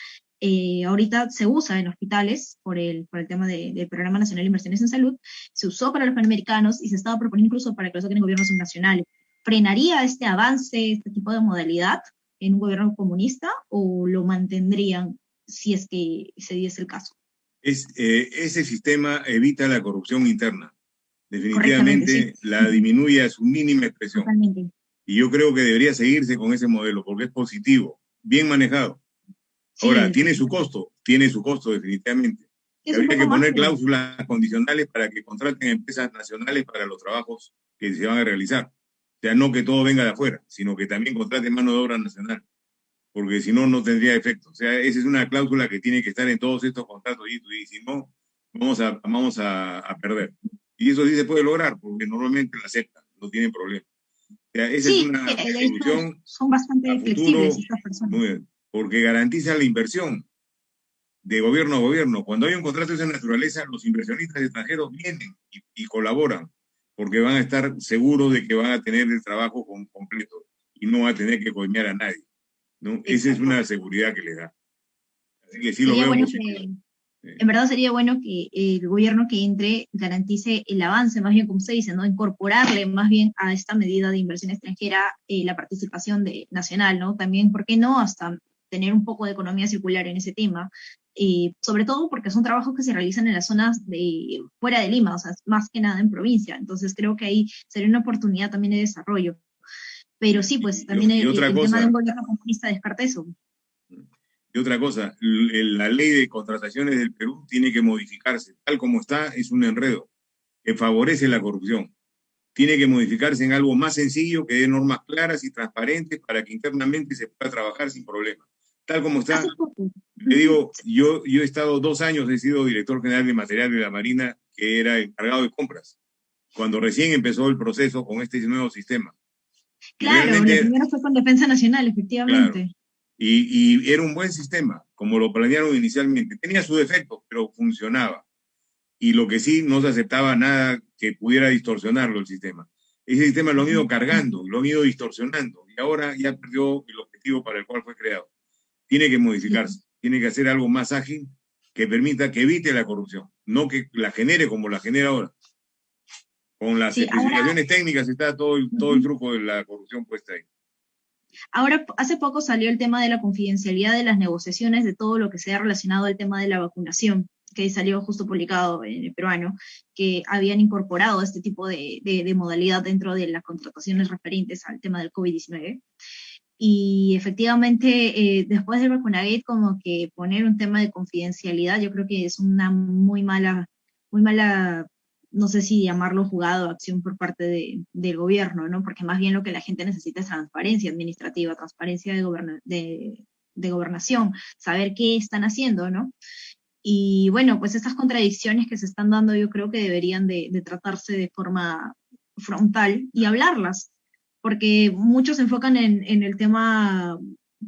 Ahorita se usa en hospitales por el tema del Programa Nacional de Inversiones en Salud, se usó para los panamericanos y se estaba proponiendo incluso para que lo saquen en gobiernos subnacionales. ¿Frenaría este avance, este tipo de modalidad en un gobierno comunista o lo mantendrían si es que se diese el caso? Ese sistema evita la corrupción interna. Correctamente, sí. Definitivamente la disminuye a su mínima expresión. Totalmente. Y yo creo que debería seguirse con ese modelo porque es positivo, bien manejado. Ahora, Sí, tiene su costo definitivamente. es un Habría poco que más, poner pero cláusulas condicionales para que contraten empresas nacionales para los trabajos que se van a realizar. O sea, no que todo venga de afuera, sino que también contraten mano de obra nacional, porque si no, no tendría efecto. O sea, esa es una cláusula que tiene que estar en todos estos contratos y si no, vamos a perder. Y eso sí se puede lograr, porque normalmente la aceptan, no tienen problema. O sea, esa es sí, una de hecho solución son a bastante flexibles futuro, estas personas. muy bien, porque garantiza la inversión de gobierno a gobierno. Cuando hay un contrato de esa naturaleza, los inversionistas extranjeros vienen y colaboran, porque van a estar seguros de que van a tener el trabajo completo y no van a tener que coimear a nadie, ¿no? Esa es Exacto. una seguridad que les da. Así que sí lo Sería veo bueno positivo. que, en verdad sería bueno que el gobierno que entre garantice el avance, más bien como usted dice, ¿no? Incorporarle más bien a esta medida de inversión extranjera la participación nacional, ¿no? También, ¿por qué no? Hasta tener un poco de economía circular en ese tema. Sobre todo porque son trabajos que se realizan en las zonas fuera de Lima, o sea, más que nada en provincia. Entonces creo que ahí sería una oportunidad también de desarrollo. Pero sí, pues también Y otra el tema de un cosa, gobierno comunista descarta eso. la ley de contrataciones del Perú tiene que modificarse. Tal como está, es un enredo que favorece la corrupción. Tiene que modificarse en algo más sencillo, que dé normas claras y transparentes para que internamente se pueda trabajar sin problemas. Tal como Hace está, poco. le digo, yo he estado 2 años, he sido director general de material de la Marina, que era encargado de compras, cuando recién empezó el proceso con este nuevo sistema. Y Claro, lo realmente, primero fue con Defensa Nacional, claro, efectivamente. y era un buen sistema, como lo planearon inicialmente. Tenía sus defectos, pero funcionaba. Y lo que sí, no se aceptaba nada que pudiera distorsionarlo el sistema. Ese sistema lo han ido cargando, lo han ido distorsionando, y ahora ya perdió el objetivo para el cual fue creado. Tiene que Sí, modificarse, tiene que hacer algo más ágil que permita que evite la corrupción, no que la genere como la genera ahora. Con las sí, ahora, especificaciones técnicas está todo el ujú. truco de la corrupción puesta ahí. Ahora, hace poco salió el tema de la confidencialidad de las negociaciones de todo lo que sea relacionado al tema de la vacunación. que salió justo publicado en el peruano, que habían incorporado este tipo de modalidad dentro de las contrataciones referentes al tema del COVID-19. Y efectivamente, después del vacunagate, como que poner un tema de confidencialidad, yo creo que es una muy mala, no sé si llamarlo jugada o acción por parte del gobierno, ¿no? Porque más bien lo que la gente necesita es transparencia administrativa, transparencia de gobernación, saber qué están haciendo, ¿no? Y bueno, pues estas contradicciones que se están dando yo creo que deberían de tratarse de forma frontal y hablarlas, porque muchos se enfocan en el tema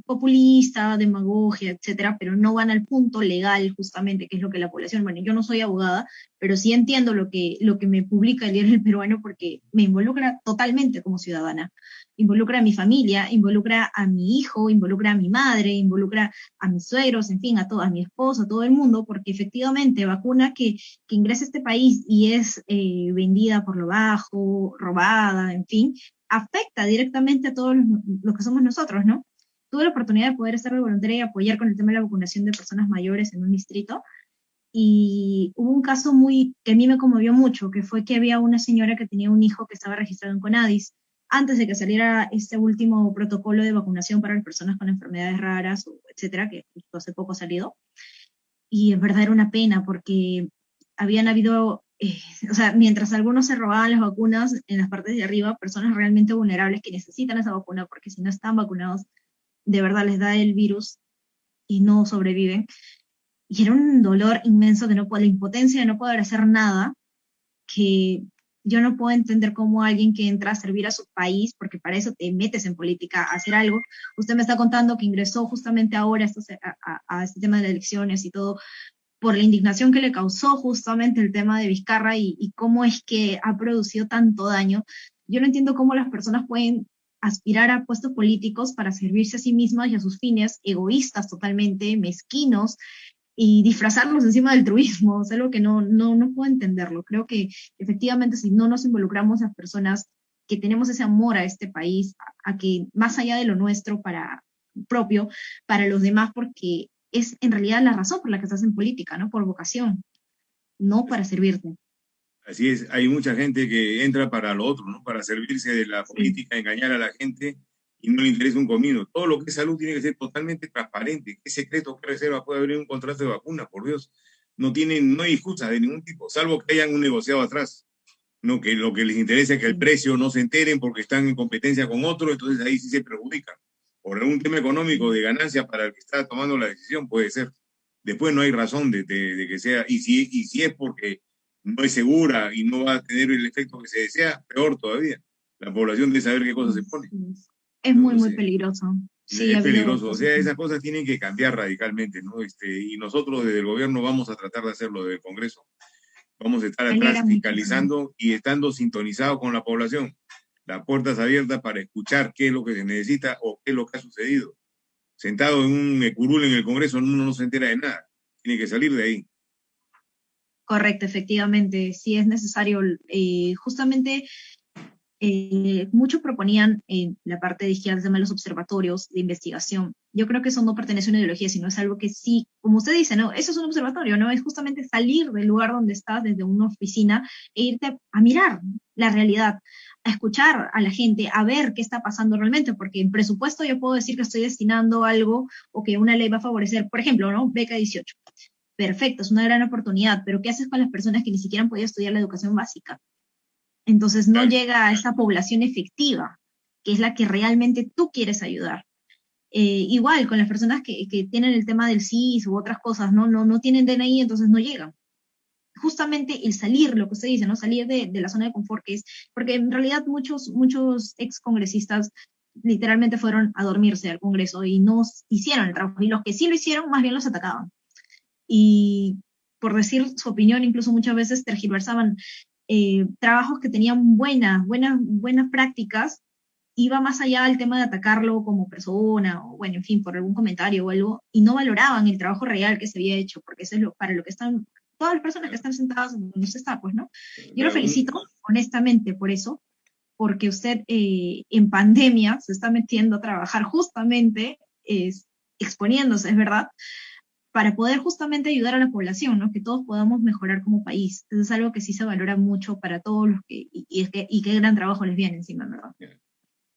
populista, demagogia, etcétera, pero no van al punto legal justamente, que es lo que la población, bueno, yo no soy abogada, pero sí entiendo lo que me publica el diario El Peruano porque me involucra totalmente como ciudadana. Involucra a mi familia, involucra a mi hijo, involucra a mi madre, involucra a mis suegros, en fin, a mi esposo, a todo el mundo, porque efectivamente vacuna que ingresa a este país y es vendida por lo bajo, robada, en fin, afecta directamente a todos los que somos nosotros, ¿no? Tuve la oportunidad de poder estar de voluntaria y apoyar con el tema de la vacunación de personas mayores en un distrito, y hubo un caso que a mí me conmovió mucho, que fue que había una señora que tenía un hijo que estaba registrado en CONADIS antes de que saliera este último protocolo de vacunación para las personas con enfermedades raras, etcétera, que justo hace poco ha salido. Y en verdad era una pena porque habían habido, o sea, mientras algunos se robaban las vacunas en las partes de arriba, personas realmente vulnerables que necesitan esa vacuna porque si no están vacunados, de verdad les da el virus y no sobreviven. Y era un dolor inmenso de la impotencia de no poder hacer nada, que yo no puedo entender cómo alguien que entra a servir a su país, porque para eso te metes en política, a hacer algo. Usted me está contando que ingresó justamente ahora a este tema de las elecciones y todo, por la indignación que le causó justamente el tema de Vizcarra y cómo es que ha producido tanto daño. Yo no entiendo cómo las personas pueden aspirar a puestos políticos para servirse a sí mismas y a sus fines, egoístas totalmente, mezquinos, y disfrazarlos encima del truismo. Es algo que no puedo entenderlo. Creo que efectivamente si no nos involucramos las personas que tenemos ese amor a este país, a que más allá de lo nuestro para propio, para los demás, porque es en realidad la razón por la que estás en política, ¿no? Por vocación, no para servirte. Así es, hay mucha gente que entra para lo otro, ¿no? Para servirse de la Sí, política, engañar a la gente y no le interesa un comino. Todo lo que es salud tiene que ser totalmente transparente. ¿Qué secreto, qué reserva puede haber en un contrato de vacuna? Por Dios, no hay excusas de ningún tipo, salvo que hayan un negociado atrás. No, que lo que les interesa es que el sí, precio no se enteren porque están en competencia con otro, entonces ahí sí se perjudican. Por algún tema económico de ganancia para el que está tomando la decisión, puede ser. Después no hay razón de que sea, y si es porque no es segura y no va a tener el efecto que se desea, peor todavía. La población debe saber qué cosas se pone. sí. Es No, muy, no muy sé, peligroso. Sí, ha es habido peligroso. O cosas. sea, esas cosas tienen que cambiar radicalmente, ¿no? Y nosotros desde el gobierno vamos a tratar de hacerlo desde el Congreso. Vamos a estar Me alegra atrás muchísimo. fiscalizando y estando sintonizados con la población. Las puertas abiertas para escuchar qué es lo que se necesita o qué es lo que ha sucedido. Sentado en un curul en el Congreso, uno no se entera de nada. Tiene que salir de ahí. Correcto, efectivamente, sí es necesario. Justamente muchos proponían en la parte de izquierda el tema de los observatorios de investigación. Yo creo que eso no pertenece a una ideología, sino es algo que sí, como usted dice, ¿no? Eso es un observatorio, ¿no? Es justamente salir del lugar donde estás, desde una oficina, e irte a mirar la realidad, a escuchar a la gente, a ver qué está pasando realmente, porque en presupuesto yo puedo decir que estoy destinando algo o que una ley va a favorecer, por ejemplo, ¿no? Beca 18. Perfecto, es una gran oportunidad, pero ¿qué haces con las personas que ni siquiera han podido estudiar la educación básica? Entonces no Claro. llega a esa población efectiva, que es la que realmente tú quieres ayudar. Igual con las personas que tienen el tema del CIS u otras cosas, no tienen DNI, entonces no llegan. Justamente el salir, lo que usted dice, ¿no? Salir de la zona de confort, que es, porque en realidad muchos ex congresistas literalmente fueron a dormirse al Congreso y no hicieron el trabajo. Y los que sí lo hicieron, más bien los atacaban. Y por decir su opinión, incluso muchas veces tergiversaban trabajos que tenían buenas prácticas, iba más allá del tema de atacarlo como persona, o bueno, en fin, por algún comentario o algo, y no valoraban el trabajo real que se había hecho, porque eso es para lo que están todas las personas que están sentadas donde usted está, pues, ¿no? Yo lo Claro, felicito honestamente por eso, porque usted en pandemia se está metiendo a trabajar justamente, exponiéndose, es verdad, para poder justamente ayudar a la población, ¿no? Que todos podamos mejorar como país. Eso es algo que sí se valora mucho para todos los que, y qué gran trabajo les viene encima, ¿verdad?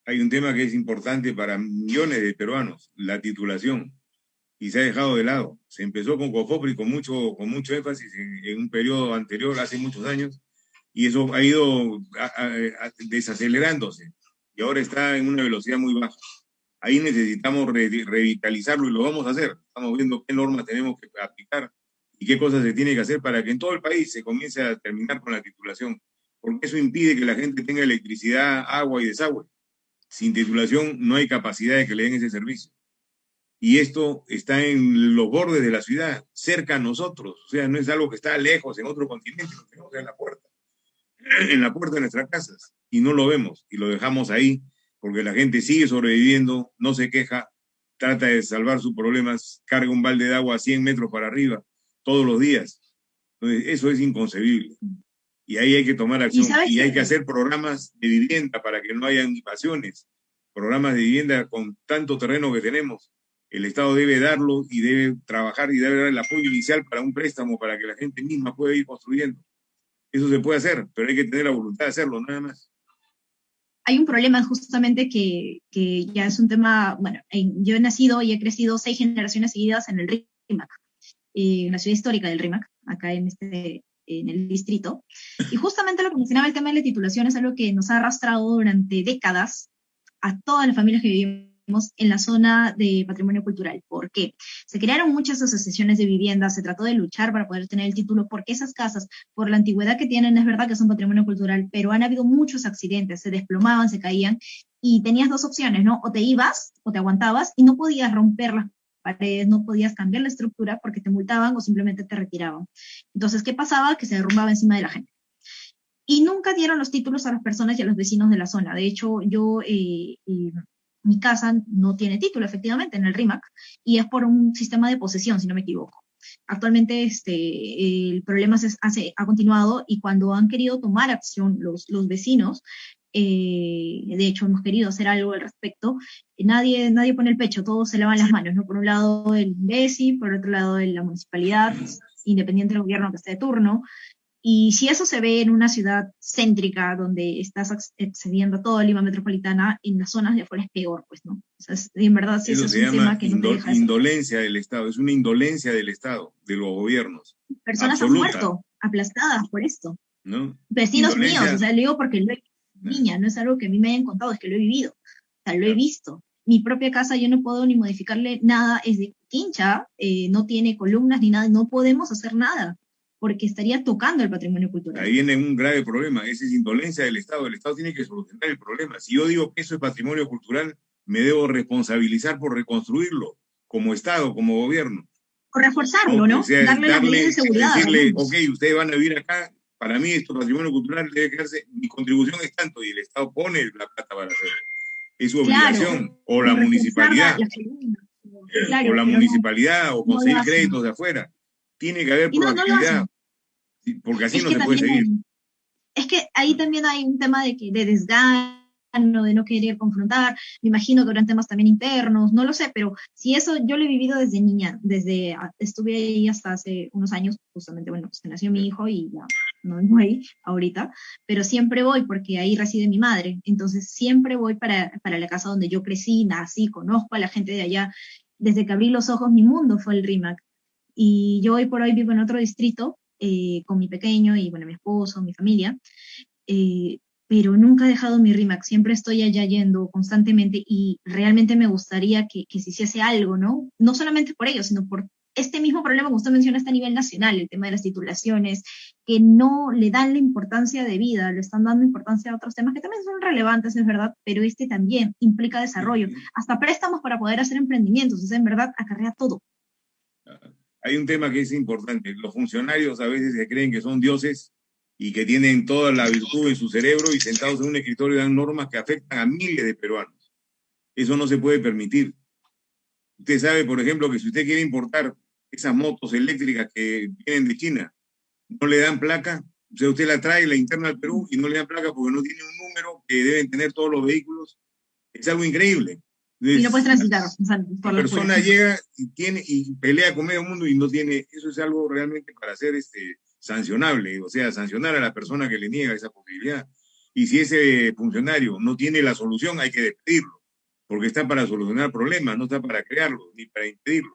Hay un tema que es importante para millones de peruanos, la titulación, y se ha dejado de lado. Se empezó con COFOPRI con mucho énfasis en un periodo anterior, hace muchos años, y eso ha ido desacelerándose, y ahora está en una velocidad muy baja. Ahí necesitamos revitalizarlo y lo vamos a hacer. Estamos viendo qué normas tenemos que aplicar y qué cosas se tiene que hacer para que en todo el país se comience a terminar con la titulación, porque eso impide que la gente tenga electricidad, agua y desagüe. Sin titulación no hay capacidad de que le den ese servicio. Y esto está en los bordes de la ciudad, cerca a nosotros. O sea, no es algo que está lejos, en otro continente, lo tenemos en la puerta de nuestras casas, y no lo vemos, y lo dejamos ahí, porque la gente sigue sobreviviendo, no se queja, trata de salvar sus problemas, carga un balde de agua a 100 metros para arriba, todos los días. Entonces, eso es inconcebible. Y ahí hay que tomar acción, y hay que hacer programas de vivienda para que no haya invasiones, programas de vivienda con tanto terreno que tenemos. El Estado debe darlo y debe trabajar y debe dar el apoyo inicial para un préstamo para que la gente misma pueda ir construyendo. Eso se puede hacer, pero hay que tener la voluntad de hacerlo, nada más. Hay un problema justamente que ya es un tema, bueno, yo he nacido y he crecido 6 generaciones seguidas en el RIMAC, en la ciudad histórica del RIMAC, acá en el distrito. Y justamente lo que mencionaba, el tema de la titulación es algo que nos ha arrastrado durante décadas a todas las familias que vivimos en la zona de patrimonio cultural. ¿Por qué? Se crearon muchas asociaciones de vivienda, se trató de luchar para poder tener el título, porque esas casas, por la antigüedad que tienen, es verdad que son patrimonio cultural, pero han habido muchos accidentes, se desplomaban, se caían, y tenías dos opciones, ¿no? O te ibas, o te aguantabas, y no podías romper las paredes, no podías cambiar la estructura porque te multaban o simplemente te retiraban. Entonces, ¿qué pasaba? Que se derrumbaba encima de la gente. Y nunca dieron los títulos a las personas y a los vecinos de la zona. De hecho, mi casa no tiene título, efectivamente, en el RIMAC, y es por un sistema de posesión, si no me equivoco. Actualmente el problema ha continuado, y cuando han querido tomar acción los vecinos, de hecho hemos querido hacer algo al respecto, nadie pone el pecho, todos se lavan las manos, ¿no? Por un lado el INDECI, por otro lado la municipalidad, independiente del gobierno que esté de turno. Y si eso se ve en una ciudad céntrica donde estás excediendo toda Lima metropolitana, en las zonas de afuera es peor, pues, ¿no? O sea, en verdad sí, eso es un tema que no te deja indolencia del Estado, es una indolencia del Estado, de los gobiernos. Personas absoluta, han muerto, aplastadas por esto. ¿no? Vecinos Indolencia, míos, o sea, lo digo porque lo he niña, no es algo que a mí me hayan contado, es que lo he vivido, o sea, lo he visto. Mi propia casa yo no puedo ni modificarle nada, es de quincha, no tiene columnas ni nada, no podemos hacer nada, porque estaría tocando el patrimonio cultural. Ahí viene un grave problema, esa es indolencia del Estado. El Estado tiene que solucionar el problema. Si yo digo que eso es patrimonio cultural, me debo responsabilizar por reconstruirlo, como Estado, como gobierno. O reforzarlo, ¿no? O sea, darle las medidas de seguridad. Decirle, ok, ustedes van a vivir acá, para mí esto patrimonio cultural debe quedarse, mi contribución es tanto, y el Estado pone la plata para hacerlo. Es su obligación, claro, o la municipalidad, claro, o la municipalidad, o conseguir no créditos de afuera. Tiene que haber proactividad, porque así no se puede seguir. Es que ahí también hay un tema de desgano, de no querer confrontar, me imagino que habrán temas también internos, no lo sé, pero si eso yo lo he vivido desde niña, estuve ahí hasta hace unos años, justamente, bueno, pues que nació mi hijo y ya no vivo ahí ahorita, pero siempre voy porque ahí reside mi madre, entonces siempre voy para la casa donde yo crecí, nací, conozco a la gente de allá, desde que abrí los ojos mi mundo fue el RIMAC, y yo hoy por hoy vivo en otro distrito, con mi pequeño y bueno, mi esposo, mi familia, pero nunca he dejado mi RIMAC, siempre estoy allá yendo constantemente, y realmente me gustaría que se hiciese algo, ¿no? No solamente por ello, sino por este mismo problema que usted menciona está a nivel nacional, el tema de las titulaciones, que no le dan la importancia de vida, le están dando importancia a otros temas que también son relevantes, es verdad, pero este también implica desarrollo, hasta préstamos para poder hacer emprendimientos, o sea, en verdad acarrea todo. Hay un tema que es importante, los funcionarios a veces se creen que son dioses y que tienen toda la virtud en su cerebro y sentados en un escritorio dan normas que afectan a miles de peruanos. Eso no se puede permitir. Usted sabe, por ejemplo, que si usted quiere importar esas motos eléctricas que vienen de China, no le dan placa, o sea, usted la trae, la interna al Perú y no le dan placa porque no tiene un número que deben tener todos los vehículos. Es algo increíble. Y no puedes transitar, o sea, La por las puras. persona llega y pelea con medio mundo y no tiene, eso es algo realmente para ser sancionable, o sea, sancionar a la persona que le niega esa posibilidad. Y si ese funcionario no tiene la solución, hay que despedirlo, porque está para solucionar problemas, no está para crearlos, ni para impedirlos.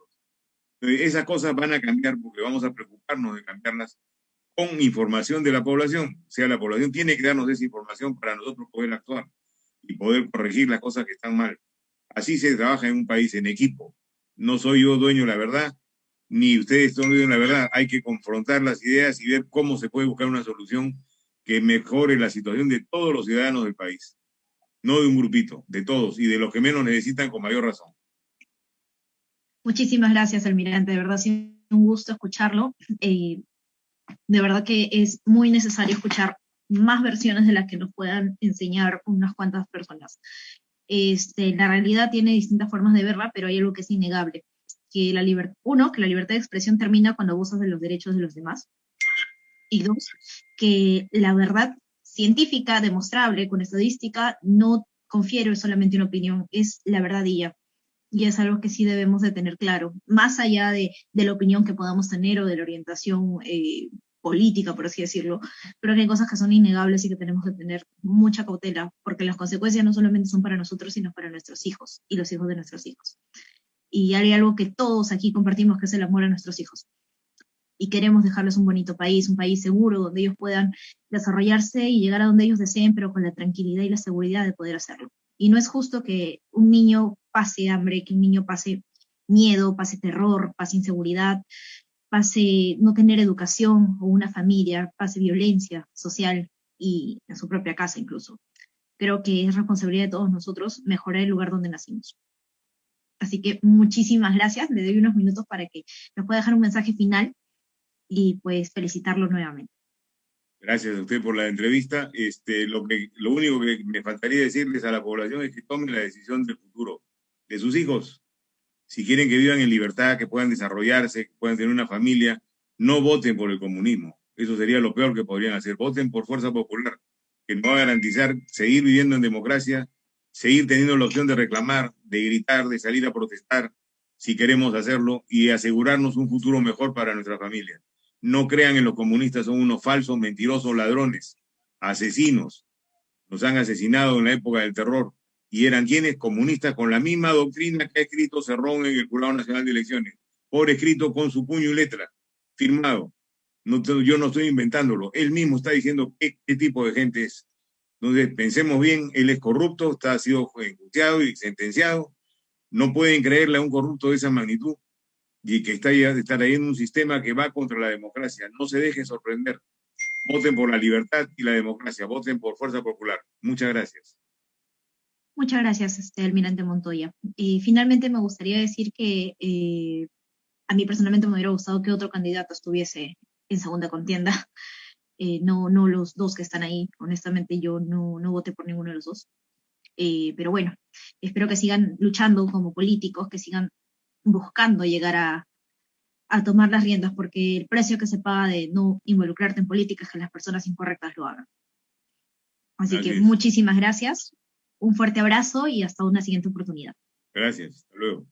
Esas cosas van a cambiar porque vamos a preocuparnos de cambiarlas con información de la población. O sea, la población tiene que darnos esa información para nosotros poder actuar y poder corregir las cosas que están mal. Así se trabaja en un país en equipo. No soy yo dueño de la verdad, ni ustedes son dueños de la verdad. Hay que confrontar las ideas y ver cómo se puede buscar una solución que mejore la situación de todos los ciudadanos del país. No de un grupito, de todos y de los que menos necesitan con mayor razón. Muchísimas gracias, almirante, de verdad, sí, un gusto escucharlo. De verdad que es muy necesario escuchar más versiones de las que nos puedan enseñar unas cuantas personas. La realidad tiene distintas formas de verla, pero hay algo que es innegable, que que la libertad de expresión termina cuando abusas de los derechos de los demás, y dos, que la verdad científica, demostrable, con estadística, no confiere solamente una opinión, es la verdad y es algo que sí debemos de tener claro, más allá de la opinión que podamos tener o de la orientación política, por así decirlo, pero que hay cosas que son innegables y que tenemos que tener mucha cautela, porque las consecuencias no solamente son para nosotros, sino para nuestros hijos y los hijos de nuestros hijos. Y hay algo que todos aquí compartimos, que es el amor a nuestros hijos. Y queremos dejarles un país seguro, donde ellos puedan desarrollarse y llegar a donde ellos deseen, pero con la tranquilidad y la seguridad de poder hacerlo. Y no es justo que un niño pase hambre, que un niño pase miedo, pase terror, pase inseguridad, pase no tener educación o una familia, pase violencia social y en su propia casa incluso. Creo que es responsabilidad de todos nosotros mejorar el lugar donde nacimos. Así que muchísimas gracias. Le doy unos minutos para que nos pueda dejar un mensaje final y pues felicitarlo nuevamente. Gracias a usted por la entrevista. Lo único que me faltaría decirles a la población es que tomen la decisión del futuro de sus hijos. Si quieren que vivan en libertad, que puedan desarrollarse, que puedan tener una familia, no voten por el comunismo. Eso sería lo peor que podrían hacer. Voten por Fuerza Popular, que nos va a garantizar seguir viviendo en democracia, seguir teniendo la opción de reclamar, de gritar, de salir a protestar, si queremos hacerlo, y asegurarnos un futuro mejor para nuestra familia. No crean en los comunistas, son unos falsos, mentirosos, ladrones, asesinos. Nos han asesinado en la época del terror y eran quienes comunistas con la misma doctrina que ha escrito Cerrón en el Jurado Nacional de Elecciones, por escrito con su puño y letra, firmado. No, yo no estoy inventándolo, él mismo está diciendo qué tipo de gente es. Entonces, pensemos bien, él es corrupto, ha sido enjuiciado y sentenciado, no pueden creerle a un corrupto de esa magnitud y que está ahí en un sistema que va contra la democracia. No se dejen sorprender. Voten por la libertad y la democracia, voten por Fuerza Popular. Muchas gracias. Muchas gracias, almirante Montoya. Y finalmente me gustaría decir que a mí personalmente me hubiera gustado que otro candidato estuviese en segunda contienda, no los dos que están ahí. Honestamente yo no voté por ninguno de los dos. Pero bueno, espero que sigan luchando como políticos, que sigan buscando llegar a tomar las riendas, porque el precio que se paga de no involucrarte en política es que las personas incorrectas lo hagan. Así Así que es. muchísimas gracias, un fuerte abrazo y hasta una siguiente oportunidad. Gracias. Hasta luego.